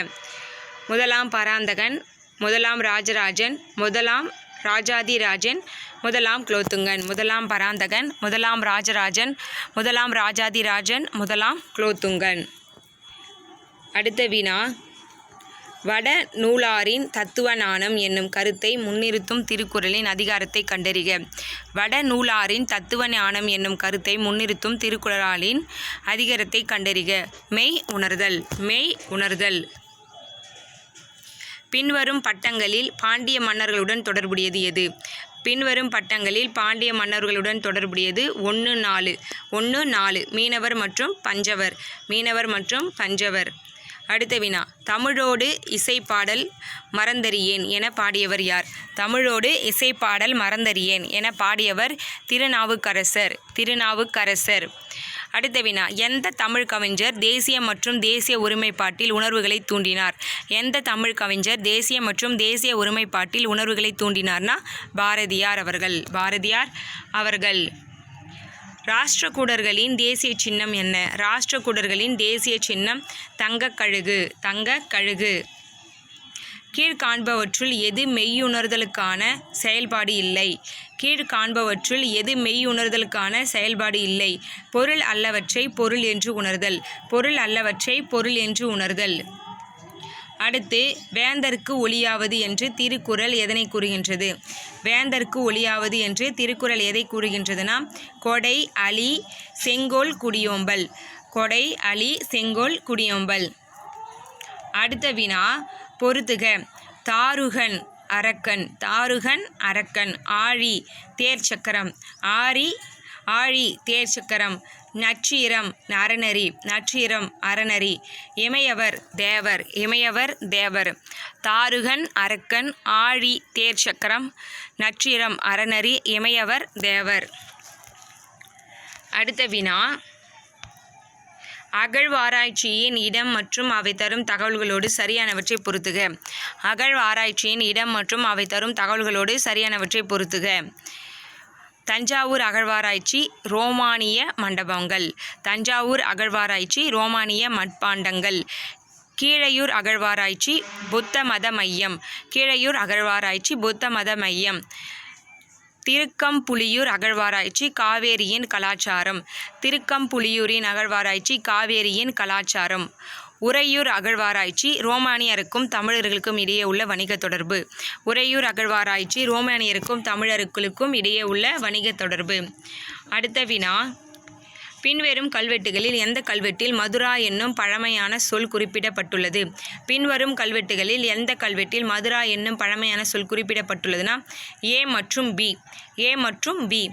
முதலாம் பராந்தகன், முதலாம் ராஜராஜன், முதலாம் ராஜாதிராஜன், முதலாம் குலோத்துங்கன். முதலாம் பராந்தகன், முதலாம் ராஜராஜன், முதலாம் ராஜாதிராஜன், முதலாம் குலோத்துங்கன். அடுத்த வினா, வட நூலாரின் தத்துவ ஞானம் என்னும் கருத்தை முன்னிறுத்தும் திருக்குறளின் அதிகாரத்தை கண்டறிக. வட நூலாரின் தத்துவ ஞானம் என்னும் கருத்தை முன்னிறுத்தும் திருக்குறளின் அதிகாரத்தை கண்டறிக. மெய் உணர்தல். மெய் உணர்தல். பின்வரும் பட்டங்களில் பாண்டிய மன்னர்களுடன் தொடர்புடையது எது? பின்வரும் பட்டங்களில் பாண்டிய மன்னர்களுடன் தொடர்புடையது 1, 4. 1, 4 மீனவர் மற்றும் பஞ்சவர். மீனவர் மற்றும் பஞ்சவர். அடுத்த வினா, தமிழோடு இசைப்பாடல் மறந்தறியேன் என பாடியவர் யார்? தமிழோடு இசைப்பாடல் மறந்தறியேன் என பாடியவர் திருநாவுக்கரசர். திருநாவுக்கரசர். அடுத்த வினா, எந்த தமிழ் கவிஞர் தேசிய மற்றும் தேசிய ஒருமைப்பாட்டில் உணர்வுகளை தூண்டினார்? எந்த தமிழ் கவிஞர் தேசிய மற்றும் தேசிய ஒருமைப்பாட்டில் உணர்வுகளை தூண்டினார்னா பாரதியார் அவர்கள். பாரதியார் அவர்கள். ராஷ்டிரகூடர்களின் தேசிய சின்னம் என்ன? ராஷ்டிரகூடர்களின் தேசிய சின்னம் தங்கக்கழுகு. தங்கக்கழுகு. கீழ்காண்பவற்றுள் எது மெய்யுணர்தலுக்கான செயல்பாடு இல்லை? கீழ்காண்பவற்றுள் எது மெய்யுணர்தலுக்கான செயல்பாடு இல்லை? பொருள் அல்லவற்றை பொருள் என்று உணர்தல். பொருள் அல்லவற்றை பொருள் என்று உணர்தல். அடுத்து, வேந்தர்க்கு ஒளியாவது என்று திருக்குறள் எதனை கூறுகின்றது? வேந்தர்க்கு ஒளியாவது என்று திருக்குறள் எதை கூறுகின்றதுனா கொடை, அழி, செங்கோல், குடியோம்பல். கொடை, அழி, செங்கோல், குடியோம்பல். அடுத்த வினா, பொறுத்துக. தாருகன் அரக்கன். தாருகன் அரக்கன். ஆழி தேர்ச்சக்கரம். ஆழி தேர்ச்சக்கரம். நற்றீரம் அறநெறி நற்றீரம் அறநெறி. இமையவர் தேவர் இமையவர் தேவர். தாருகன் அரக்கன் ஆழி தேர்ச்சக்கரம். நற்றீரம் அறநெறி இமையவர் தேவர். அடுத்த வினா, அகழ்வாராய்ச்சியின் இடம் மற்றும் அவை தரும் தகவல்களோடு சரியானவற்றை பொருத்துக. அகழ்வாராய்ச்சியின் இடம் மற்றும் அவை தரும் தகவல்களோடு சரியானவற்றை பொருத்துக. தஞ்சாவூர் அகழ்வாராய்ச்சி ரோமானிய மண்டபங்கள். தஞ்சாவூர் அகழ்வாராய்ச்சி ரோமானிய மட்பாண்டங்கள். கீழையூர் அகழ்வாராய்ச்சி புத்த மத மையம். கீழையூர் அகழ்வாராய்ச்சி புத்த மத மையம். திருக்கம்புலியூர் அகழ்வாராய்ச்சி காவேரியின் கலாச்சாரம். திருக்கம்புலியூரின் அகழ்வாராய்ச்சி காவேரியின் கலாச்சாரம். உறையூர் அகழ்வாராய்ச்சி ரோமானியருக்கும் தமிழர்களுக்கும் இடையே உள்ள வணிக தொடர்பு. உறையூர் அகழ்வாராய்ச்சி ரோமானியருக்கும் தமிழர்களுக்கும் இடையே உள்ள வணிக தொடர்பு. அடுத்த வினா, பின்வரும் கல்வெட்டுகளில் எந்த கல்வெட்டில் மதுரா என்னும் பழமையான சொல் குறிப்பிடப்பட்டுள்ளது? பின்வரும் கல்வெட்டுகளில் எந்த கல்வெட்டில் மதுரா என்னும் பழமையான சொல் குறிப்பிடப்பட்டுள்ளதுன்னா ஏ மற்றும் பி. ஏ மற்றும் பி.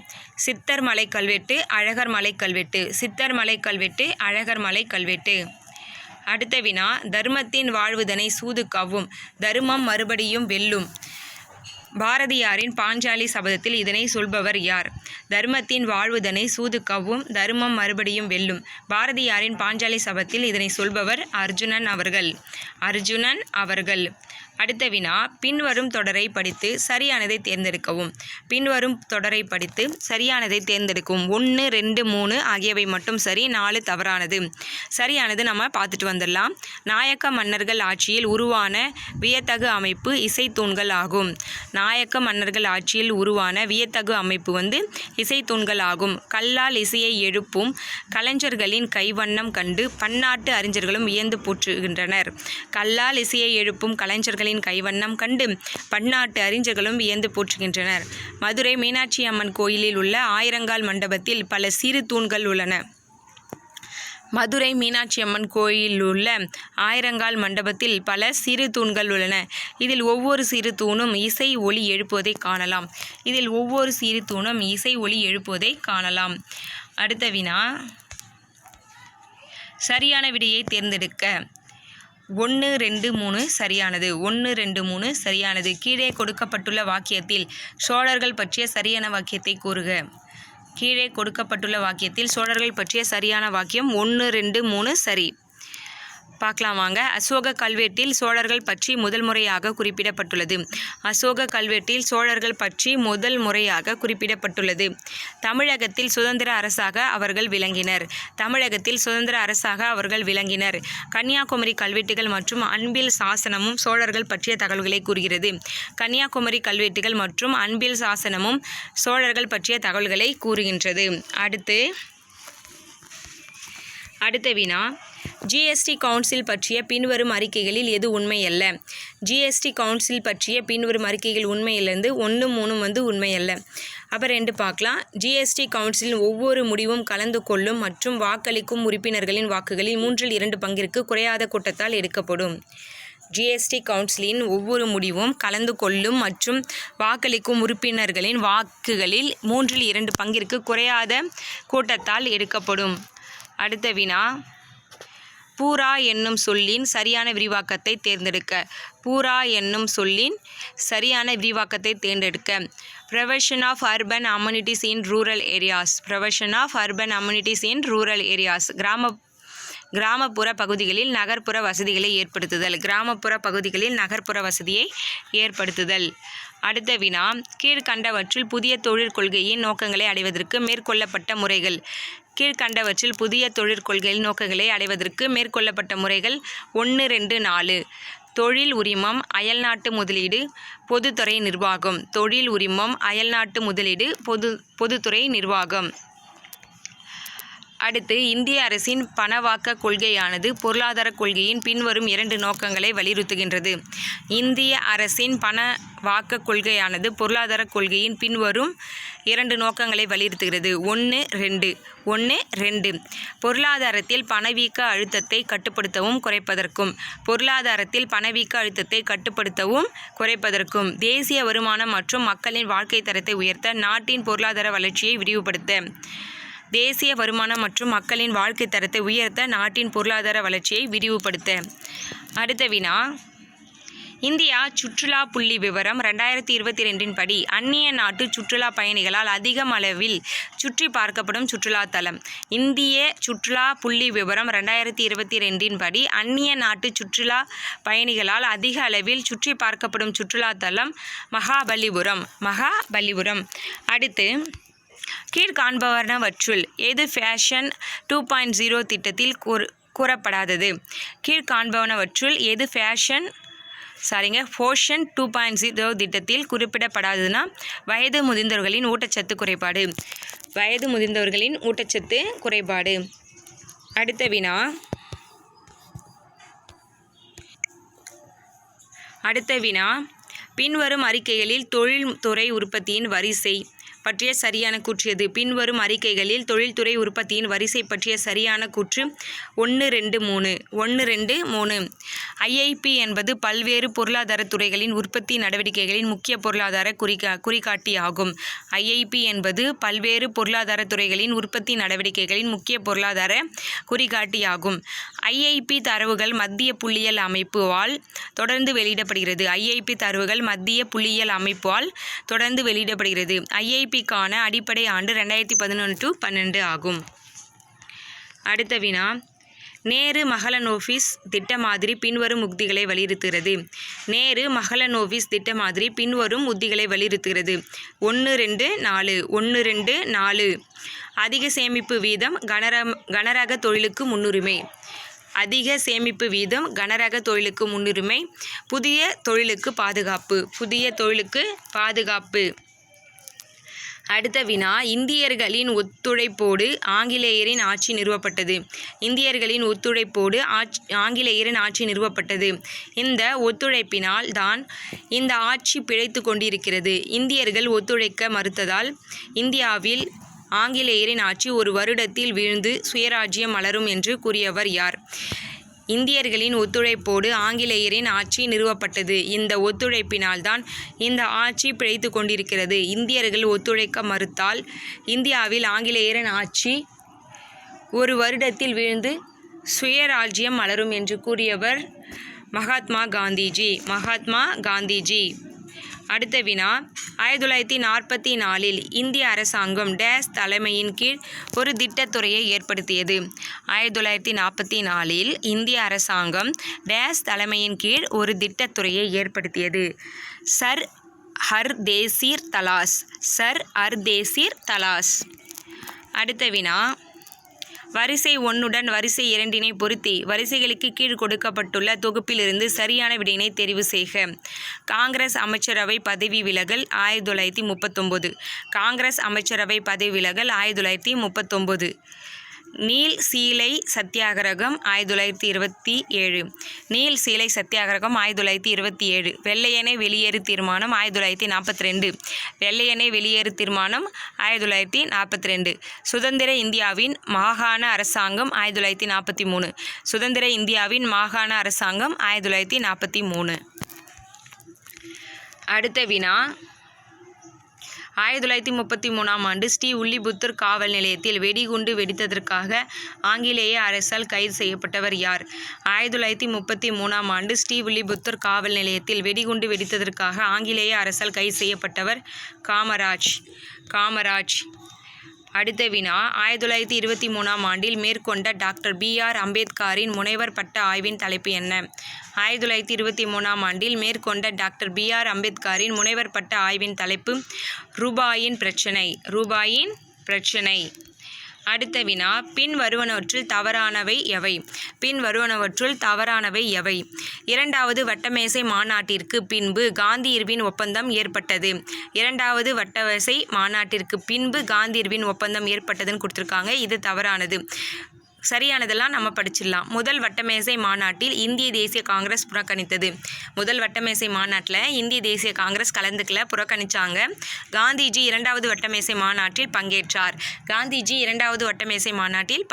சித்தர்மலை கல்வெட்டு, அழகர்மலை கல்வெட்டு. சித்தர்மலை கல்வெட்டு, அழகர்மலை கல்வெட்டு. அடுத்த வினா, தர்மத்தின் வாழ்வுதனை சூது கவ்வும், தருமம் மறுபடியும் வெல்லும். பாரதியாரின் பாஞ்சாலி சபதத்தில் இதனை சொல்பவர் யார்? தர்மத்தின் வாழ்வுதனை சூது கவ்வும், தருமம் மறுபடியும் வெல்லும். பாரதியாரின் பாஞ்சாலி சபதத்தில் இதனை சொல்பவர் அர்ஜுனன் அவர்கள். அர்ஜுனன் அவர்கள். அடுத்த வினா, பின்வரும் தொடரை படித்து சரியானதை தேர்ந்தெடுக்கவும். பின்வரும் தொடரை படித்து சரியானதை தேர்ந்தெடுக்கவும். 1, 2, 3 ஆகியவை மட்டும் சரி, 4 தவறானது. சரியானது நம்ம பார்த்துட்டு வந்துடலாம். நாயக்க மன்னர்கள் ஆட்சியில் உருவான வியத்தகு அமைப்பு இசைத்தூண்கள் ஆகும். நாயக்க மன்னர்கள் ஆட்சியில் உருவான வியத்தகு அமைப்பு இசைத்தூண்கள் ஆகும். கல்லால் இசையை எழுப்பும் கலைஞர்களின் கைவண்ணம் கண்டு பன்னாட்டு அறிஞர்களும் வியந்து போற்றுகின்றனர். கல்லால் இசையை எழுப்பும் கலைஞர்களின் கைவண்ணம் கண்டு பன்னாட்டு அறிஞர்களும் வியந்து போற்றுகின்றனர். மதுரை மீனாட்சி அம்மன் கோயிலில் உள்ள ஆயிரங்கால் மண்டபத்தில் பல சிறு தூண்கள் உள்ளன. மதுரை மீனாட்சி அம்மன் கோயிலில் உள்ள ஆயிரங்கால் மண்டபத்தில் பல சிறு தூண்கள் உள்ளன. இதில் ஒவ்வொரு சிறு தூணும் இசை ஒலி எழுப்புவதை காணலாம். இதில் ஒவ்வொரு சிறு தூணும் இசை ஒலி எழுப்புவதை காணலாம். அடுத்த வினா, சரியான விடையை தேர்ந்தெடுக்க. 1, 2, 3 சரியானது. 1, 2, 3 சரியானது. கீழே கொடுக்கப்பட்டுள்ள வாக்கியத்தில் சோழர்கள் பற்றிய சரியான வாக்கியத்தை கூறுக. கீழே கொடுக்கப்பட்டுள்ள வாக்கியத்தில் சோழர்கள் பற்றிய சரியான வாக்கியம் 1, 2, 3 சரி. பார்க்கலாம் வாங்க. அசோக கல்வெட்டில் சோழர்கள் பற்றி முதல் முறையாக குறிப்பிடப்பட்டுள்ளது. அசோக கல்வெட்டில் சோழர்கள் பற்றி முதல் முறையாக குறிப்பிடப்பட்டுள்ளது. தமிழகத்தில் சுதந்திர அரசாக அவர்கள் விளங்கினர். தமிழகத்தில் சுதந்திர அரசாக அவர்கள் விளங்கினர். கன்னியாகுமரி கல்வெட்டுகள் மற்றும் அன்பில் சாசனமும் சோழர்கள் பற்றிய தகவல்களை கூறுகிறது. கன்னியாகுமரி கல்வெட்டுகள் மற்றும் அன்பில் சாசனமும் சோழர்கள் பற்றிய தகவல்களை கூறுகின்றது. அடுத்த வினா, ஜிஎஸ்டி கவுன்சில் பற்றிய பின்வரும் அறிக்கைகளில் எது உண்மையல்ல? ஜிஎஸ்டி கவுன்சில் பற்றிய பின்வரும் அறிக்கைகள் உண்மையிலிருந்து 1, 3 உண்மையல்ல. அப்போ 2 பார்க்கலாம். ஜிஎஸ்டி கவுன்சிலின் ஒவ்வொரு முடிவும் கலந்து கொள்ளும் மற்றும் வாக்களிக்கும் உறுப்பினர்களின் வாக்குகளில் 3/2 பங்கிற்கு குறையாத கூட்டத்தால் எடுக்கப்படும். ஜிஎஸ்டி கவுன்சிலின் ஒவ்வொரு முடிவும் கலந்து கொள்ளும் மற்றும் வாக்களிக்கும் உறுப்பினர்களின் வாக்குகளில் 3/2 பங்கிற்கு குறையாத கூட்டத்தால் எடுக்கப்படும். அடுத்த வினா, பூரா என்னும் சொல்லின் சரியான விரிவாக்கத்தை தேர்ந்தெடுக்க. பூரா என்னும் சொல்லின் சரியான விரிவாக்கத்தை தேர்ந்தெடுக்க. Provision of urban amenities in rural areas. Provision of urban amenities in rural areas. கிராமப்புற பகுதிகளில் நகர்ப்புற வசதிகளை ஏற்படுத்துதல். கிராமப்புற பகுதிகளில் நகர்ப்புற வசதியை ஏற்படுத்துதல். அடுத்த வினா, கீழ்கண்டவற்றில் புதிய தொழிற்கொள்கையின் நோக்கங்களை அடைவதற்கு மேற்கொள்ளப்பட்ட முறைகள். கீழ்கண்டவற்றில் புதிய தொழிற்கொள்கையின் நோக்கங்களை அடைவதற்கு மேற்கொள்ளப்பட்ட முறைகள் 1, 2, 4. தொழில் உரிமம், அயல்நாட்டு முதலீடு, பொதுத்துறை நிர்வாகம். தொழில் உரிமம், அயல்நாட்டு முதலீடு, பொதுத்துறை நிர்வாகம். அடுத்து, இந்திய அரசின் பணவாக்க கொள்கையானது பொருளாதார கொள்கையின் பின்வரும் 2 நோக்கங்களை வலியுறுத்துகின்றது. இந்திய அரசின் பணவாக்க கொள்கையானது பொருளாதார கொள்கையின் பின்வரும் 2 நோக்கங்களை வலியுறுத்துகிறது. 1, 2. பொருளாதாரத்தில் பணவீக்க அழுத்தத்தை கட்டுப்படுத்தவும் குறைப்பதற்கும். பொருளாதாரத்தில் பணவீக்க அழுத்தத்தை கட்டுப்படுத்தவும் குறைப்பதற்கும். தேசிய வருமானம் மற்றும் மக்களின் வாழ்க்கை தரத்தை உயர்த்த நாட்டின் பொருளாதார வளர்ச்சியை விரிவுபடுத்த. தேசிய வருமானம் மற்றும் மக்களின் வாழ்க்கை தரத்தை உயர்த்த நாட்டின் பொருளாதார வளர்ச்சியை விரிவுபடுத்த. அடுத்த வினா, இந்தியா சுற்றுலா புள்ளி விவரம் 2022 படி அந்நிய நாட்டு சுற்றுலா பயணிகளால் அதிக அளவில் சுற்றி பார்க்கப்படும் சுற்றுலா தலம். இந்திய சுற்றுலா புள்ளி விவரம் 2022 படி அந்நிய நாட்டு சுற்றுலா பயணிகளால் அதிக அளவில் சுற்றி பார்க்கப்படும் சுற்றுலா தலம் மகாபலிபுரம். அடுத்து, கீழ்காண்பவனவற்றுள் எது ஃபேஷன் 2.0 திட்டத்தில் கூறப்படாதது? கீழ்காண்பவனவற்றுள் எது ஃபோஷன் 2.0 திட்டத்தில் குறிப்பிடப்படாததுன்னா வயது முதிர்ந்தவர்களின் ஊட்டச்சத்து குறைபாடு. அடுத்த வினா, பின்வரும் அறிக்கைகளில் தொழில்துறை உற்பத்தியின் வரிசை பற்றிய சரியான கூற்று எது? பின்வரும் அறிக்கைகளில் தொழில்துறை உற்பத்தியின் வரிசை பற்றிய சரியான கூற்று 1, 2, 3. IIP என்பது பல்வேறு பொருளாதார துறைகளின் உற்பத்தி நடவடிக்கைகளின் முக்கிய பொருளாதார குறிகாட்டியாகும். IIP என்பது பல்வேறு பொருளாதார துறைகளின் உற்பத்தி நடவடிக்கைகளின் முக்கிய பொருளாதார குறிகாட்டியாகும். IIP தரவுகள் மத்திய புள்ளியியல் அமைப்பால் தொடர்ந்து வெளியிடப்படுகிறது. IIP-க்கான அடிப்படை ஆண்டு 2011-12 ஆகும். அடுத்த வினா, நேரு மஹலனோபிஸ் திட்ட மாதிரி பின்வரும் உத்திகளை வலியுறுத்துகிறது. நேரு மஹலனோபிஸ் திட்ட மாதிரி பின்வரும் உத்திகளை வலியுறுத்துகிறது. 1, 2, 4. அதிக சேமிப்பு வீதம் கனரக தொழிலுக்கு முன்னுரிமை. புதிய தொழிலுக்கு பாதுகாப்பு. அடுத்த வினா, இந்தியர்களின் ஒத்துழைப்போடு ஆங்கிலேயரின் ஆட்சி நிறுவப்பட்டது. இந்த ஒத்துழைப்பினால் தான் இந்த ஆட்சி பிழைத்து கொண்டிருக்கிறது. இந்தியர்கள் ஒத்துழைக்க மறுத்ததால் இந்தியாவில் ஆங்கிலேயரின் ஆட்சி ஒரு வருடத்தில் வீழ்ந்து சுயராஜ்யம் மலரும் என்று கூறியவர் யார்? இந்தியர்களின் ஒத்துழைப்போடு ஆங்கிலேயரின் ஆட்சி நிறுவப்பட்டது. இந்த ஒத்துழைப்பினால் தான் இந்த ஆட்சி பிழைத்து கொண்டிருக்கிறது. இந்தியர்கள் ஒத்துழைக்க மறுத்தால் இந்தியாவில் ஆங்கிலேயரின் ஆட்சி ஒரு வருடத்தில் வீழ்ந்து சுயராஜ்யம் மலரும் என்று கூறியவர் மகாத்மா காந்திஜி. அடுத்த வினா, 1944 இந்திய அரசாங்கம் டேஸ் தலைமையின் கீழ் ஒரு திட்டத்துறையை ஏற்படுத்தியது. 1944 இந்திய அரசாங்கம் டேஸ் தலைமையின் கீழ் ஒரு திட்டத்துறையை ஏற்படுத்தியது. சர் ஹர்தேசிர் தலாஸ். அடுத்த வினா, வரிசை 1 வரிசை 2 பொருத்தி வரிசைகளுக்கு கீழ் கொடுக்கப்பட்டுள்ள தொகுப்பிலிருந்து சரியான விடையினை தெரிவு செய்க. காங்கிரஸ் அமைச்சரவை பதவி விலகல் 1939. காங்கிரஸ் அமைச்சரவை பதவி விலகல் 1939. நீல் சீலை சத்தியாகிரகம் 1927. நீல் சீலை சத்தியாகிரகம் 1927. வெள்ளையனே வெளியேறு தீர்மானம் 1942. வெள்ளையனே வெளியேறு தீர்மானம் 1942. சுதந்திர இந்தியாவின் மாகாண அரசாங்கம் 1943. சுதந்திர இந்தியாவின் மாகாண அரசாங்கம் 1943. அடுத்த வினா, 1933 ஆண்டு ஸ்ரீவில்லிபுத்தூர் காவல் நிலையத்தில் வெடிகுண்டு வெடித்ததற்காக ஆங்கிலேய அரசால் கைது செய்யப்பட்டவர் யார்? 1933 ஆண்டு ஸ்ரீவில்லிபுத்தூர் காவல் நிலையத்தில் வெடிகுண்டு வெடித்ததற்காக ஆங்கிலேய அரசால் கைது செய்யப்பட்டவர் காமராஜ். அடுத்த வினா, 1923 ஆண்டில் மேற்கொண்ட டாக்டர் B.R. அம்பேத்கரின் முனைவர் பட்ட ஆய்வின் தலைப்பு என்ன? 1923 ஆண்டில் மேற்கொண்ட டாக்டர் B.R. அம்பேத்கரின் முனைவர் பட்ட ஆய்வின் தலைப்பு ரூபாயின் பிரச்சினை. அடுத்த வினா, பின்வருவனவற்றுள் தவறானவை எவை? இரண்டாவது வட்டமேசை மாநாட்டிற்கு பின்பு காந்தி இர்வின் ஒப்பந்தம் ஏற்பட்டது. இரண்டாவது வட்டமேசை மாநாட்டிற்கு பின்பு காந்தி இர்வின் ஒப்பந்தம் ஏற்பட்டதுன்னு கொடுத்துருக்காங்க. இது தவறானது. சரியானதெல்லாம் நம்ம படிச்சிடலாம். முதல் வட்டமேசை மாநாட்டில் இந்திய தேசிய காங்கிரஸ் புறக்கணித்தது. முதல் வட்டமேசை மாநாட்டில் இந்திய தேசிய காங்கிரஸ் கலந்துக்கல, புறக்கணிச்சாங்க. காந்திஜி இரண்டாவது வட்டமேசை மாநாட்டில்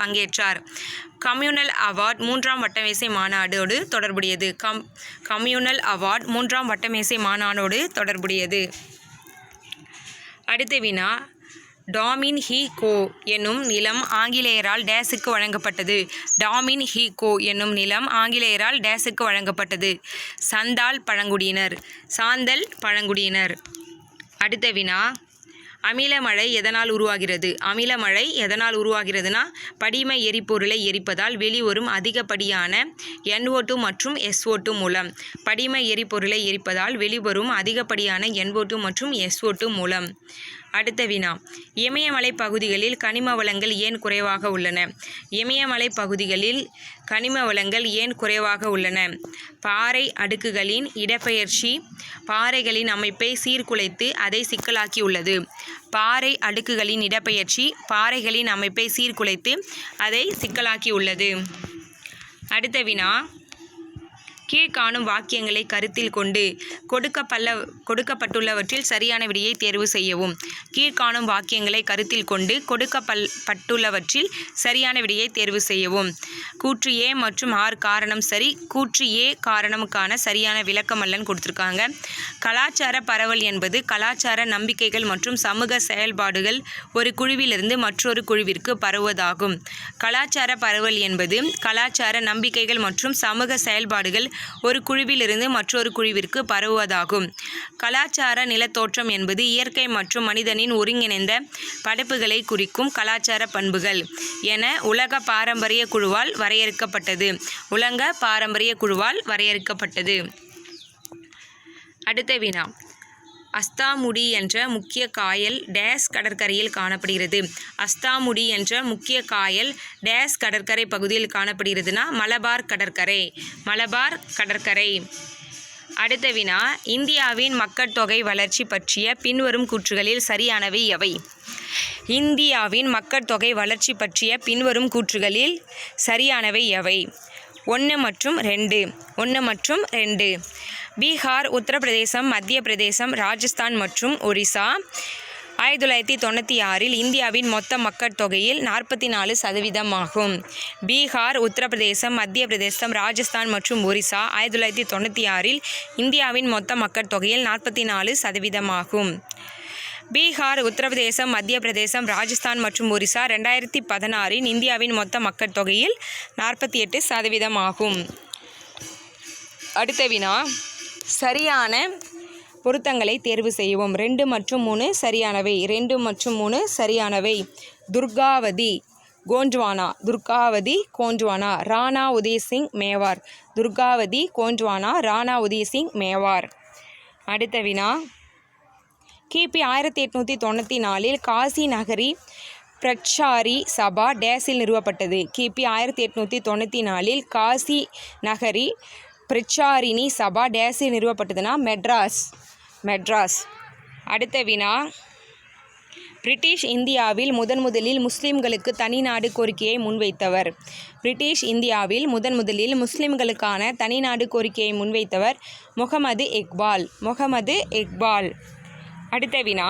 பங்கேற்றார். கம்யூனல் அவார்ட் மூன்றாம் வட்டமேசை மாநாடோடு தொடர்புடையது. அடுத்த வினா, டாமின் ஹி கோ என்னும் நிலம் ஆங்கிலேயரால் டேஸுக்கு வழங்கப்பட்டது. டாமின் ஹி கோ என்னும் நிலம் ஆங்கிலேயரால் டேஸுக்கு வழங்கப்பட்டது. சந்தால் பழங்குடியினர். சாந்தல் பழங்குடியினர். அடுத்த வினா, அமிலமழை எதனால் உருவாகிறது? அமிலமழை எதனால் உருவாகிறதுனா, படிம எரிபொருளை எரிப்பதால் வெளிவரும் அதிகப்படியான NO2 மற்றும் SO2 மூலம். படிம எரிபொருளை எரிப்பதால் வெளிவரும் அதிகப்படியான NO2 மற்றும் SO2 மூலம். அடுத்த வினா, இமயமலை பகுதிகளில் கனிம வளங்கள் ஏன் குறைவாக உள்ளன? இமயமலை பகுதிகளில் கனிம வளங்கள் ஏன் குறைவாக உள்ளன? பாறை அடுக்குகளின் இடப்பெயர்ச்சி பாறைகளின் அமைப்பை சீர்குலைத்து அதை சிக்கலாக்கியுள்ளது. பாறை அடுக்குகளின் இடப்பெயர்ச்சி பாறைகளின் அமைப்பை சீர்குலைத்து அதை சிக்கலாக்கியுள்ளது. அடுத்த வினா, கீழ்காணும் வாக்கியங்களை கருத்தில் கொண்டு கொடுக்கப்பட்டுள்ளவற்றில் சரியான விடையை தேர்வு செய்யவும். கீழ்காணும் வாக்கியங்களை கருத்தில் கொண்டு கொடுக்கப்பட்டுள்ளவற்றில் சரியான விடையை தேர்வு செய்யவும். கூற்று A மற்றும் R காரணம் சரி. கூற்று A காரணமுக்கான சரியான விளக்கமல்லன்னு கொடுத்துருக்காங்க. கலாச்சார பரவல் என்பது கலாச்சார நம்பிக்கைகள் மற்றும் சமூக செயல்பாடுகள் ஒரு குழுவிலிருந்து மற்றொரு குழுவிற்கு பரவுவதாகும். கலாச்சார பரவல் என்பது கலாச்சார நம்பிக்கைகள் மற்றும் சமூக செயல்பாடுகள் ஒரு குழுவிலிருந்து மற்றொரு குழுவிற்கு பரவுவதாகும். கலாச்சார நிலத்தோற்றம் என்பது இயற்கை மற்றும் மனிதனின் ஒருங்கிணைந்த படைப்புகளை குறிக்கும் கலாச்சார பண்புகள் என உலக பாரம்பரிய குழுவால் வரையறுக்கப்பட்டது. உலக பாரம்பரிய குழுவால் வரையறுக்கப்பட்டது. அடுத்த வினா, அஸ்தாமுடி என்ற முக்கிய காயல் டேஸ் கடற்கரையில் காணப்படுகிறது. அஸ்தாமுடி என்ற முக்கிய காயல் டேஸ் கடற்கரை பகுதியில் காணப்படுகிறதுனா மலபார் கடற்கரை. மலபார் கடற்கரை. அடுத்த வினா, இந்தியாவின் மக்கட்தொகை வளர்ச்சி பற்றிய பின்வரும் கூற்றுகளில் சரியானவை எவை? இந்தியாவின் மக்கட்தொகை வளர்ச்சி பற்றிய பின்வரும் கூற்றுகளில் சரியானவை எவை? 1 மற்றும் 2. 1 மற்றும் 2. பீகார், உத்தரப்பிரதேசம், மத்திய பிரதேசம், ராஜஸ்தான் மற்றும் ஒரிசா 1996இல் இந்தியாவின் மொத்த மக்கட்தொகையில் 44% ஆகும். பீகார், உத்தரப்பிரதேசம், மத்திய பிரதேசம், ராஜஸ்தான் மற்றும் ஒரிசா 1996இல் இந்தியாவின் மொத்த மக்கட்தொகையில் 44% ஆகும். பீகார், உத்தரப்பிரதேசம், மத்திய பிரதேசம், ராஜஸ்தான் மற்றும் ஒரிசா 2016இல் இந்தியாவின் மொத்த மக்கட்தொகையில் 48% ஆகும். அடுத்த வினா, சரியான பொருத்தங்களை தேர்வு செய்யவும். 2 மற்றும் 3 சரியானவை. 2 மற்றும் 3 சரியானவை. துர்காவதி கோண்ட்வானா. துர்காவதி கோண்ட்வானா. ராணா உதயசிங் மேவார். துர்காவதி கோண்ட்வானா. ராணா உதயசிங் மேவார். அடுத்த வினா, கிபி 1894இல் காசி நகரி பிரச்சாரி சபா டேஸில் நிறுவப்பட்டது. கிபி 1894இல் காசி நகரி பிரச்சாரிணி சபா டேஸில் நிறுவப்பட்டதுன்னா மெட்ராஸ். அடுத்த வினா, பிரிட்டிஷ் இந்தியாவில் முதலில் முஸ்லிம்களுக்கு தனிநாடு கோரிக்கையை முன்வைத்தவர். பிரிட்டிஷ் இந்தியாவில் முதலில் முஸ்லிம்களுக்கான தனிநாடு கோரிக்கையை முன்வைத்தவர் முகமது இக்பால். அடுத்த வினா,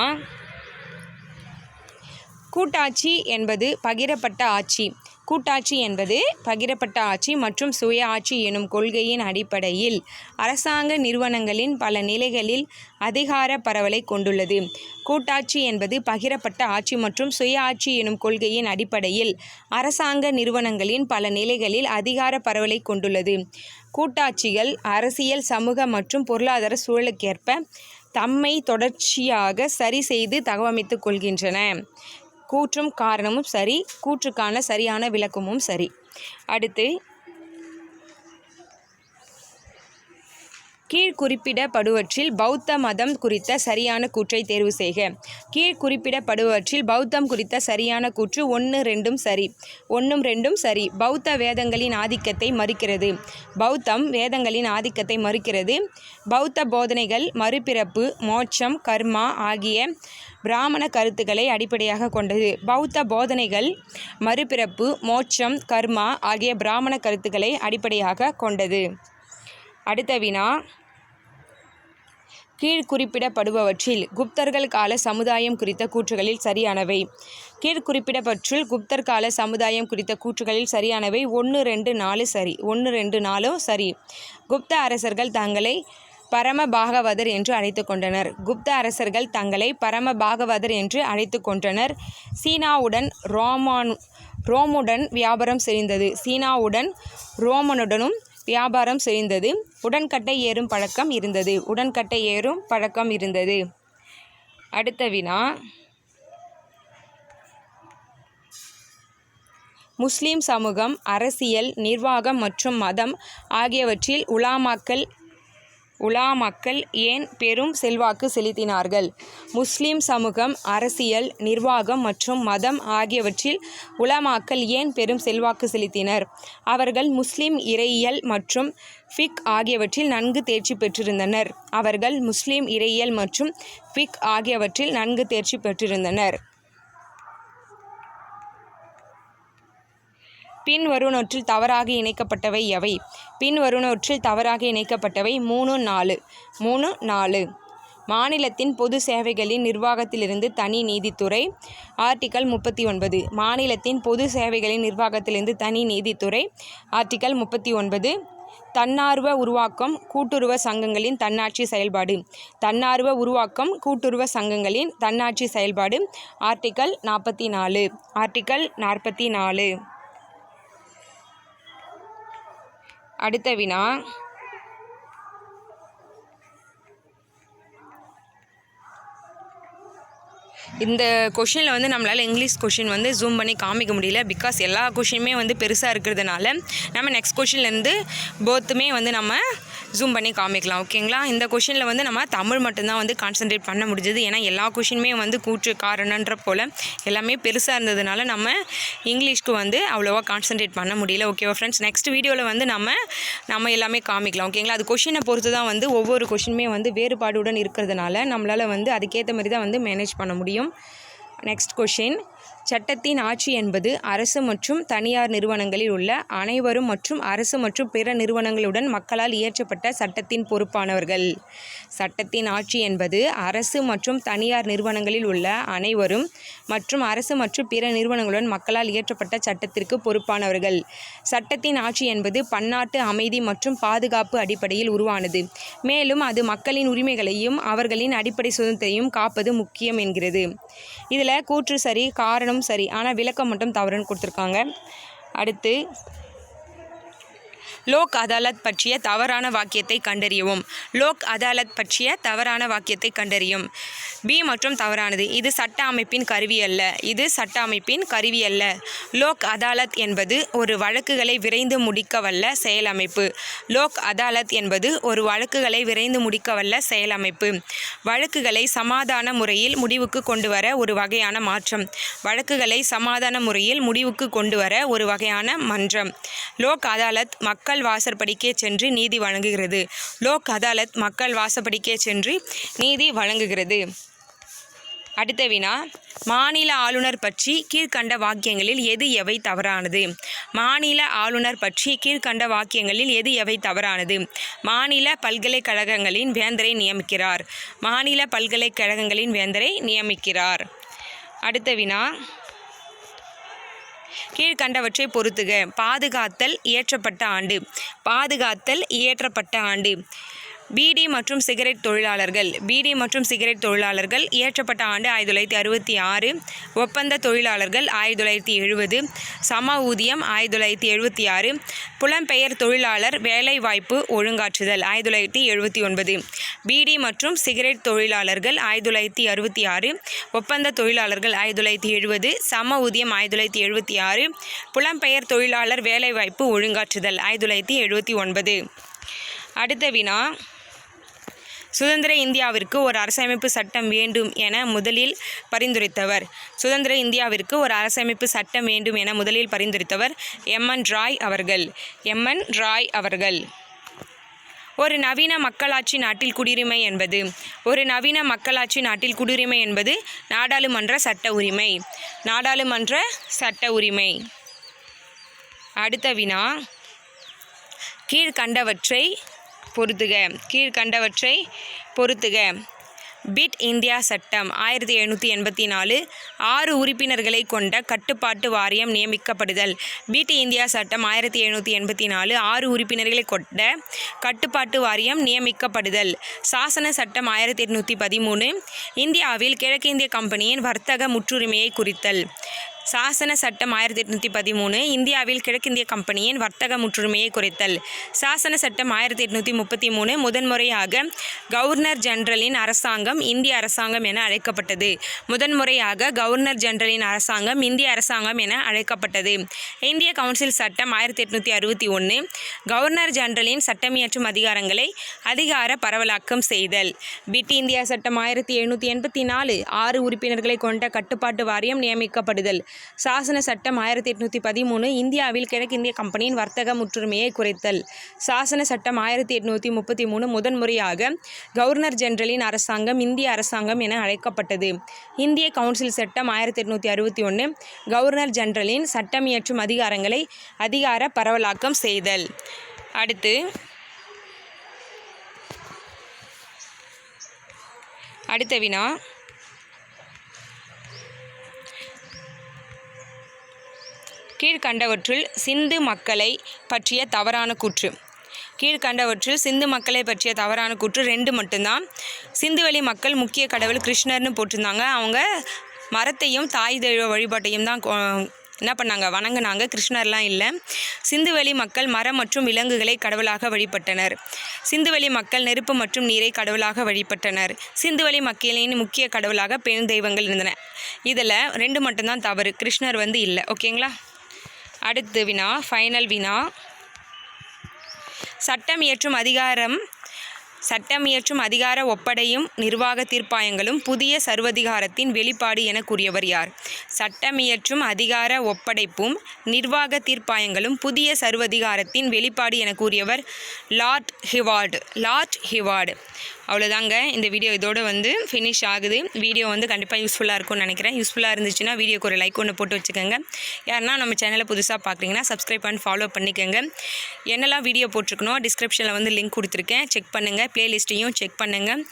கூட்டாட்சி என்பது பகிரப்பட்ட ஆட்சி. கூட்டாட்சி என்பது பகிரப்பட்ட ஆட்சி மற்றும் சுய ஆட்சி எனும் கொள்கையின் அடிப்படையில் அரசாங்க நிறுவனங்களின் பல நிலைகளில் அதிகார பரவலை கொண்டுள்ளது. கூட்டாட்சி என்பது பகிரப்பட்ட ஆட்சி மற்றும் சுய ஆட்சி எனும் கொள்கையின் அடிப்படையில் அரசாங்க நிறுவனங்களின் பல நிலைகளில் அதிகார பரவலை கொண்டுள்ளது. கூட்டாட்சிகள் அரசியல், சமூக மற்றும் பொருளாதார சூழலுக்கேற்ப தம்மை தொடர்ச்சியாக சரி செய்து தகவமைத்துக் கொள்கின்றன. கூற்றும் காரணமும் சரி. கூற்றுக்கான சரியான விளக்கமும் சரி. அடுத்து, கீழ்குறிப்பிடப்படுவற்றில் பௌத்த மதம் குறித்த சரியான கூற்றை தேர்வு செய்க. கீழ்குறிப்பிடப்படுவற்றில் பௌத்தம் குறித்த சரியான கூற்று 1, 2 சரி. 1, 2 சரி. பௌத்த வேதங்களின் ஆதிக்கத்தை மறுக்கிறது. பௌத்தம் வேதங்களின் ஆதிக்கத்தை மறுக்கிறது. பௌத்த போதனைகள் மறுபிறப்பு, மோட்சம், கர்மா ஆகிய பிராமண கருத்துக்களை அடிப்படையாக கொண்டது. பௌத்த போதனைகள் மறுபிறப்பு, மோட்சம், கர்மா ஆகிய பிராமண கருத்துக்களை அடிப்படையாக கொண்டது. அடுத்த வினா, கீழ்குறிப்பிடப்படுபவற்றில் குப்தர்கள் கால சமுதாயம் குறித்த கூற்றுகளில் சரியானவை. கீழ்குறிப்பிடப்பற்றுள் குப்தர் கால சமுதாயம் குறித்த கூற்றுகளில் சரியானவை 1, 2, 4 சரி. 1, 2, 4 சரி. குப்த அரசர்கள் தங்களை பரம பாகவதர் என்று அழைத்து கொண்டனர். குப்த அரசர்கள் தங்களை பரம பாகவதர் என்று அழைத்து கொண்டனர். சீனாவுடன் ரோமுடன் வியாபாரம் செறிந்தது. சீனாவுடன் ரோமனுடனும் வியாபாரம் செறிந்தது. உடன்கட்டை ஏறும் பழக்கம் இருந்தது. உடன்கட்டை ஏறும் பழக்கம் இருந்தது. அடுத்த வினா, முஸ்லிம் சமூகம், அரசியல், நிர்வாகம் மற்றும் மதம் ஆகியவற்றில் உலாமாக்கள் ஏன் பெரும் செல்வாக்கு செலுத்தினார்கள்? முஸ்லிம் சமூகம், அரசியல், நிர்வாகம் மற்றும் மதம் ஆகியவற்றில் உலமாக்கள் ஏன் பெரும் செல்வாக்கு செலுத்தினர்? அவர்கள் முஸ்லிம் இறையியல் மற்றும் ஃபிக் ஆகியவற்றில் நன்கு தேர்ச்சி பெற்றிருந்தனர். அவர்கள் முஸ்லிம் இறையியல் மற்றும் ஃபிக் ஆகியவற்றில் நன்கு தேர்ச்சி பெற்றிருந்தனர். பின்வருவனவற்றில் தவறாக இணைக்கப்பட்டவை எவை? பின்வருவனவற்றில் தவறாக இணைக்கப்பட்டவை 3.4. மாநிலத்தின் பொது சேவைகளின் நிர்வாகத்திலிருந்து தனி நீதித்துறை. ஆர்டிகல் 39. மாநிலத்தின் பொது சேவைகளின் நிர்வாகத்திலிருந்து தனி நீதித்துறை. ஆர்டிகல் 39. தன்னார்வ உருவாக்கம் கூட்டுறவு சங்கங்களின் தன்னாட்சி செயல்பாடு. தன்னார்வ உருவாக்கம் கூட்டுறவு சங்கங்களின் தன்னாட்சி செயல்பாடு. ஆர்டிகல் 44. ஆர்டிகல் 44. அடுத்த வினா, இந்த கொஷினில் வந்து நம்மளால் இங்கிலீஷ் கொஷின் வந்து ஜூம் பண்ணி காமிக்க முடியல. பிகாஸ் எல்லா கொஷினுமே வந்து பெருசாக இருக்கிறதுனால நம்ம நெக்ஸ்ட் கொஷின்லேருந்து போத்துமே வந்து நம்ம ஜூம் பண்ணி காமிக்கலாம். ஓகேங்களா? இந்த கொஷினில் வந்து நம்ம தமிழ் மட்டும்தான் வந்து கான்சன்ட்ரேட் பண்ண முடிஞ்சது. ஏன்னா எல்லா கொஷினுமே வந்து கூற்று காரணன்ற போல் எல்லாமே பெருசாக இருந்ததுனால நம்ம இங்கிலீஷ்க்கு வந்து அவ்வளோவா கான்சன்ட்ரேட் பண்ண முடியல. ஓகேவா ஃப்ரெண்ட்ஸ்? நெக்ஸ்ட் வீடியோவில் வந்து நம்ம எல்லாமே காமிக்கலாம். ஓகேங்களா? அது கொஷினை பொறுத்து தான் வந்து ஒவ்வொரு கொஷினுமே வந்து வேறுபாடுடன் இருக்கிறதுனால நம்மளால் வந்து அதுக்கேற்ற மாதிரி தான் வந்து மேனேஜ் பண்ண முடியும். நெக்ஸ்ட் கொஷின், சட்டத்தின் ஆட்சி என்பது அரசு மற்றும் தனியார் நிறுவனங்களில் உள்ள அனைவரும் மற்றும் அரசு மற்றும் பிற நிறுவனங்களுடன் மக்களால் இயற்றப்பட்ட சட்டத்தின் பொறுப்பானவர்கள். சட்டத்தின் ஆட்சி என்பது அரசு மற்றும் தனியார் நிறுவனங்களில் உள்ள அனைவரும் மற்றும் அரசு மற்றும் பிற நிறுவனங்களுடன் மக்களால் இயற்றப்பட்ட சட்டத்திற்கு பொறுப்பானவர்கள். சட்டத்தின் ஆட்சி என்பது பன்னாட்டு அமைதி மற்றும் பாதுகாப்பு அடிப்படையில் உருவானது. மேலும் அது மக்களின் உரிமைகளையும் அவர்களின் அடிப்படை சுதந்திரத்தையும் காப்பது முக்கியம் என்கிறது. இதில் கூற்று சரி, காரணம் சரி, ஆனால் விளக்கம் மட்டும் தவறுன்னு கொடுத்துருக்காங்க. அடுத்து, லோக் அதாலத் பற்றிய தவறான வாக்கியத்தை கண்டறியவும். லோக் அதாலத் பற்றிய தவறான வாக்கியத்தை கண்டறியும். பி மற்றும் தவறானது. இது சட்ட அமைப்பின் கருவி அல்ல. இது சட்ட அமைப்பின் கருவி அல்ல. லோக் அதாலத் என்பது ஒரு வழக்குகளை விரைந்து முடிக்க வல்ல செயலமைப்பு. லோக் அதாலத் என்பது ஒரு வழக்குகளை விரைந்து முடிக்க வல்ல செயலமைப்பு. வழக்குகளை சமாதான முறையில் முடிவுக்கு கொண்டு வர ஒரு வகையான மாற்றம். வழக்குகளை சமாதான முறையில் முடிவுக்கு கொண்டு வர ஒரு வகையான மன்றம். லோக் அதாலத் மக்கள் வாசற்படிக்கே சென்று நீதி வழங்குகிறது. லோக் அதாலத் மக்கள் வாசப்படிக்கே சென்று நீதி வழங்குகிறது. அடுத்த வினா, மாநில ஆளுநர் பற்றி கீழ்க்கண்ட வாக்கியங்களில் எது எவை தவறானது? மாநில ஆளுநர் பற்றி கீழ்க்கண்ட வாக்கியங்களில் எது எவை தவறானது? மாநில பல்கலைக்கழகங்களின் வேந்தரை நியமிக்கிறார். மாநில பல்கலைக்கழகங்களின் வேந்தரை நியமிக்கிறார். அடுத்த வினா, கீழ்கண்டவற்றை பொறுத்துக. பாதுகாத்தல் இயற்றப்பட்ட ஆண்டு. பாதுகாத்தல் இயற்றப்பட்ட ஆண்டு. பீடி மற்றும் சிகரெட் தொழிலாளர்கள். பீடி மற்றும் சிகரெட் தொழிலாளர்கள் இயற்றப்பட்ட ஆண்டு 1966. ஒப்பந்த தொழிலாளர்கள் 1970. சம ஊதியம் 1976. புலம்பெயர் தொழிலாளர் வேலைவாய்ப்பு ஒழுங்காற்றுதல் 1979. பீடி மற்றும் சிகரெட் தொழிலாளர்கள் 1966. ஒப்பந்த தொழிலாளர்கள் 1970. சம ஊதியம் 1976. புலம்பெயர் தொழிலாளர் வேலைவாய்ப்பு ஒழுங்காற்றுதல் 1979. அடுத்த வினா, சுதந்திர இந்தியாவிற்கு ஒரு அரசமைப்பு சட்டம் வேண்டும் என முதலில் பரிந்துரைத்தவர். சுதந்திர இந்தியாவிற்கு ஒரு அரசமைப்பு சட்டம் வேண்டும் என முதலில் பரிந்துரைத்தவர் எம்.என். ராய் அவர்கள். எம்.என். ராய் அவர்கள். ஒரு நவீன மக்களாட்சி நாட்டில் குடியுரிமை என்பது. ஒரு நவீன மக்களாட்சி நாட்டில் குடியுரிமை என்பது நாடாளுமன்ற சட்ட உரிமை. நாடாளுமன்ற சட்ட உரிமை. அடுத்த வினா, கீழ்கண்டவற்றை பொறுத்துக. கீழ்கண்டவற்றை பொறுத்துக. பிட் இந்தியா சட்டம் 1784 6 உறுப்பினர்களை கொண்ட கட்டுப்பாட்டு வாரியம் நியமிக்கப்படுதல். பிட் இந்தியா சட்டம் 1784 6 உறுப்பினர்களை கொண்ட கட்டுப்பாட்டு வாரியம் நியமிக்கப்படுதல். சாசன சட்டம் 1813 இந்தியாவில் கிழக்கிந்திய கம்பெனியின் வர்த்தக முற்றுரிமையை குறித்தல். சாசன சட்டம் 1813 இந்தியாவில் கிழக்கிந்திய கம்பெனியின் வர்த்தக முற்றுரிமையை குறைத்தல். சாசன சட்டம் 1833 முதன்முறையாக கவர்னர் ஜெனரலின் அரசாங்கம் இந்திய அரசாங்கம் என அழைக்கப்பட்டது. முதன்முறையாக கவர்னர் ஜெனரலின் அரசாங்கம் இந்திய அரசாங்கம் என அழைக்கப்பட்டது. இந்திய கவுன்சில் சட்டம் 1861 கவர்னர் ஜெனரலின் சட்டமியற்றும் அதிகாரங்களை அதிகார பரவலாக்கம் செய்தல். பிட் இந்தியா சட்டம் 1784 6 உறுப்பினர்களை கொண்ட கட்டுப்பாட்டு வாரியம் நியமிக்கப்படுதல். சாசன சட்டம் 1813 இந்தியாவில் கிழக்கிந்திய கம்பெனியின் வர்த்தக முற்றுரிமையை குறைத்தல். சாசன சட்டம் 1833 முதன்முறையாக கவர்னர் ஜெனரலின் அரசாங்கம் இந்திய அரசாங்கம் என அழைக்கப்பட்டது. இந்திய கவுன்சில் சட்டம் 1861 கவர்னர் ஜெனரலின் சட்டமியற்றும் அதிகாரங்களை அதிகார பரவலாக்கம் செய்தல். அடுத்த வினா, கீழ்கண்டவற்றுள் சிந்து மக்களை பற்றிய தவறான கூற்று. கீழ்கண்டவற்றில் சிந்து மக்களை பற்றிய தவறான கூற்று 2 மட்டும்தான். சிந்துவெளி மக்கள் முக்கிய கடவுள் கிருஷ்ணர்னு போட்டிருந்தாங்க. அவங்க மரத்தையும் தாய் தெய்வ வழிபாட்டையும் தான் என்ன பண்ணாங்க, வணங்கினாங்க. கிருஷ்ணர்லாம் இல்லை. சிந்துவெளி மக்கள் மரம் மற்றும் விலங்குகளை கடவுளாக வழிபட்டனர். சிந்துவெளி மக்கள் நெருப்பு மற்றும் நீரை கடவுளாக வழிபட்டனர். சிந்துவெளி மக்களின் முக்கிய கடவுளாக பெண் தெய்வங்கள் இருந்தன. இதில் 2 மட்டும்தான் தவறு, கிருஷ்ணர் இல்லை. ஓகேங்களா? அடுத்து வினா, ஃபைனல் வினா. சட்டம் இயற்றும் அதிகார ஒப்படையும் நிர்வாக தீர்ப்பாயங்களும் புதிய சர்வதிகாரத்தின் வெளிப்பாடு என கூறியவர் யார்? சட்டமியற்றும் அதிகார ஒப்படைப்பும் நிர்வாக தீர்ப்பாயங்களும் புதிய சர்வதிகாரத்தின் வெளிப்பாடு என கூறியவர் லார்ட் ஹிவார்டு. அவ்வளோதாங்க. இந்த வீடியோ இதோடு ஃபினிஷ் ஆகுது. வீடியோ கண்டிப்பாக யூஸ்ஃபுல்லாக இருக்கும்னு நினைக்கிறேன். யூஸ்ஃபுல்லாக இருந்துச்சுன்னா வீடியோக்கு ஒரு லைக் ஒன்று போட்டு வச்சுக்கோங்க. யாருன்னா நம்ம சேனலை புதுசாக பார்க்குறீங்கன்னா சப்ஸ்கிரைப் பண்ணி ஃபாலோ பண்ணிக்கோங்க. என்னெல்லாம் வீடியோ போட்டிருக்கணும் டிஸ்கிரிப்ஷனில் லிங்க் கொடுத்துருக்கேன், செக் பண்ணுங்கள். ப்ளேலிஸ்ட்டையும் செக் பண்ணுங்கள்.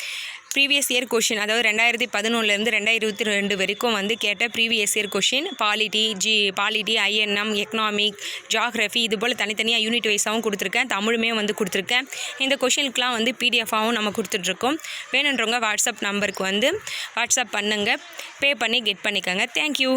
ப்ரீவியஸ் இயர் கொஷின், அதாவது 2011 2022 வரைக்கும் கேட்ட previous year question polity, INM, economic, geography இது போல் தனித்தனியாக யூனிட் வைஸாகவும் கொடுத்துருக்கேன். தமிழுமே கொடுத்துருக்கேன். இந்த கொஷினுக்குலாம் பிடிஎஃபாகவும் நம்ம கொடுத்துட்ருக்கோம். வேணுன்றவங்க வாட்ஸ்அப் நம்பருக்கு வாட்ஸ்அப் பண்ணுங்கள். பே பண்ணி கெட் பண்ணிக்கோங்க. தேங்க்யூ.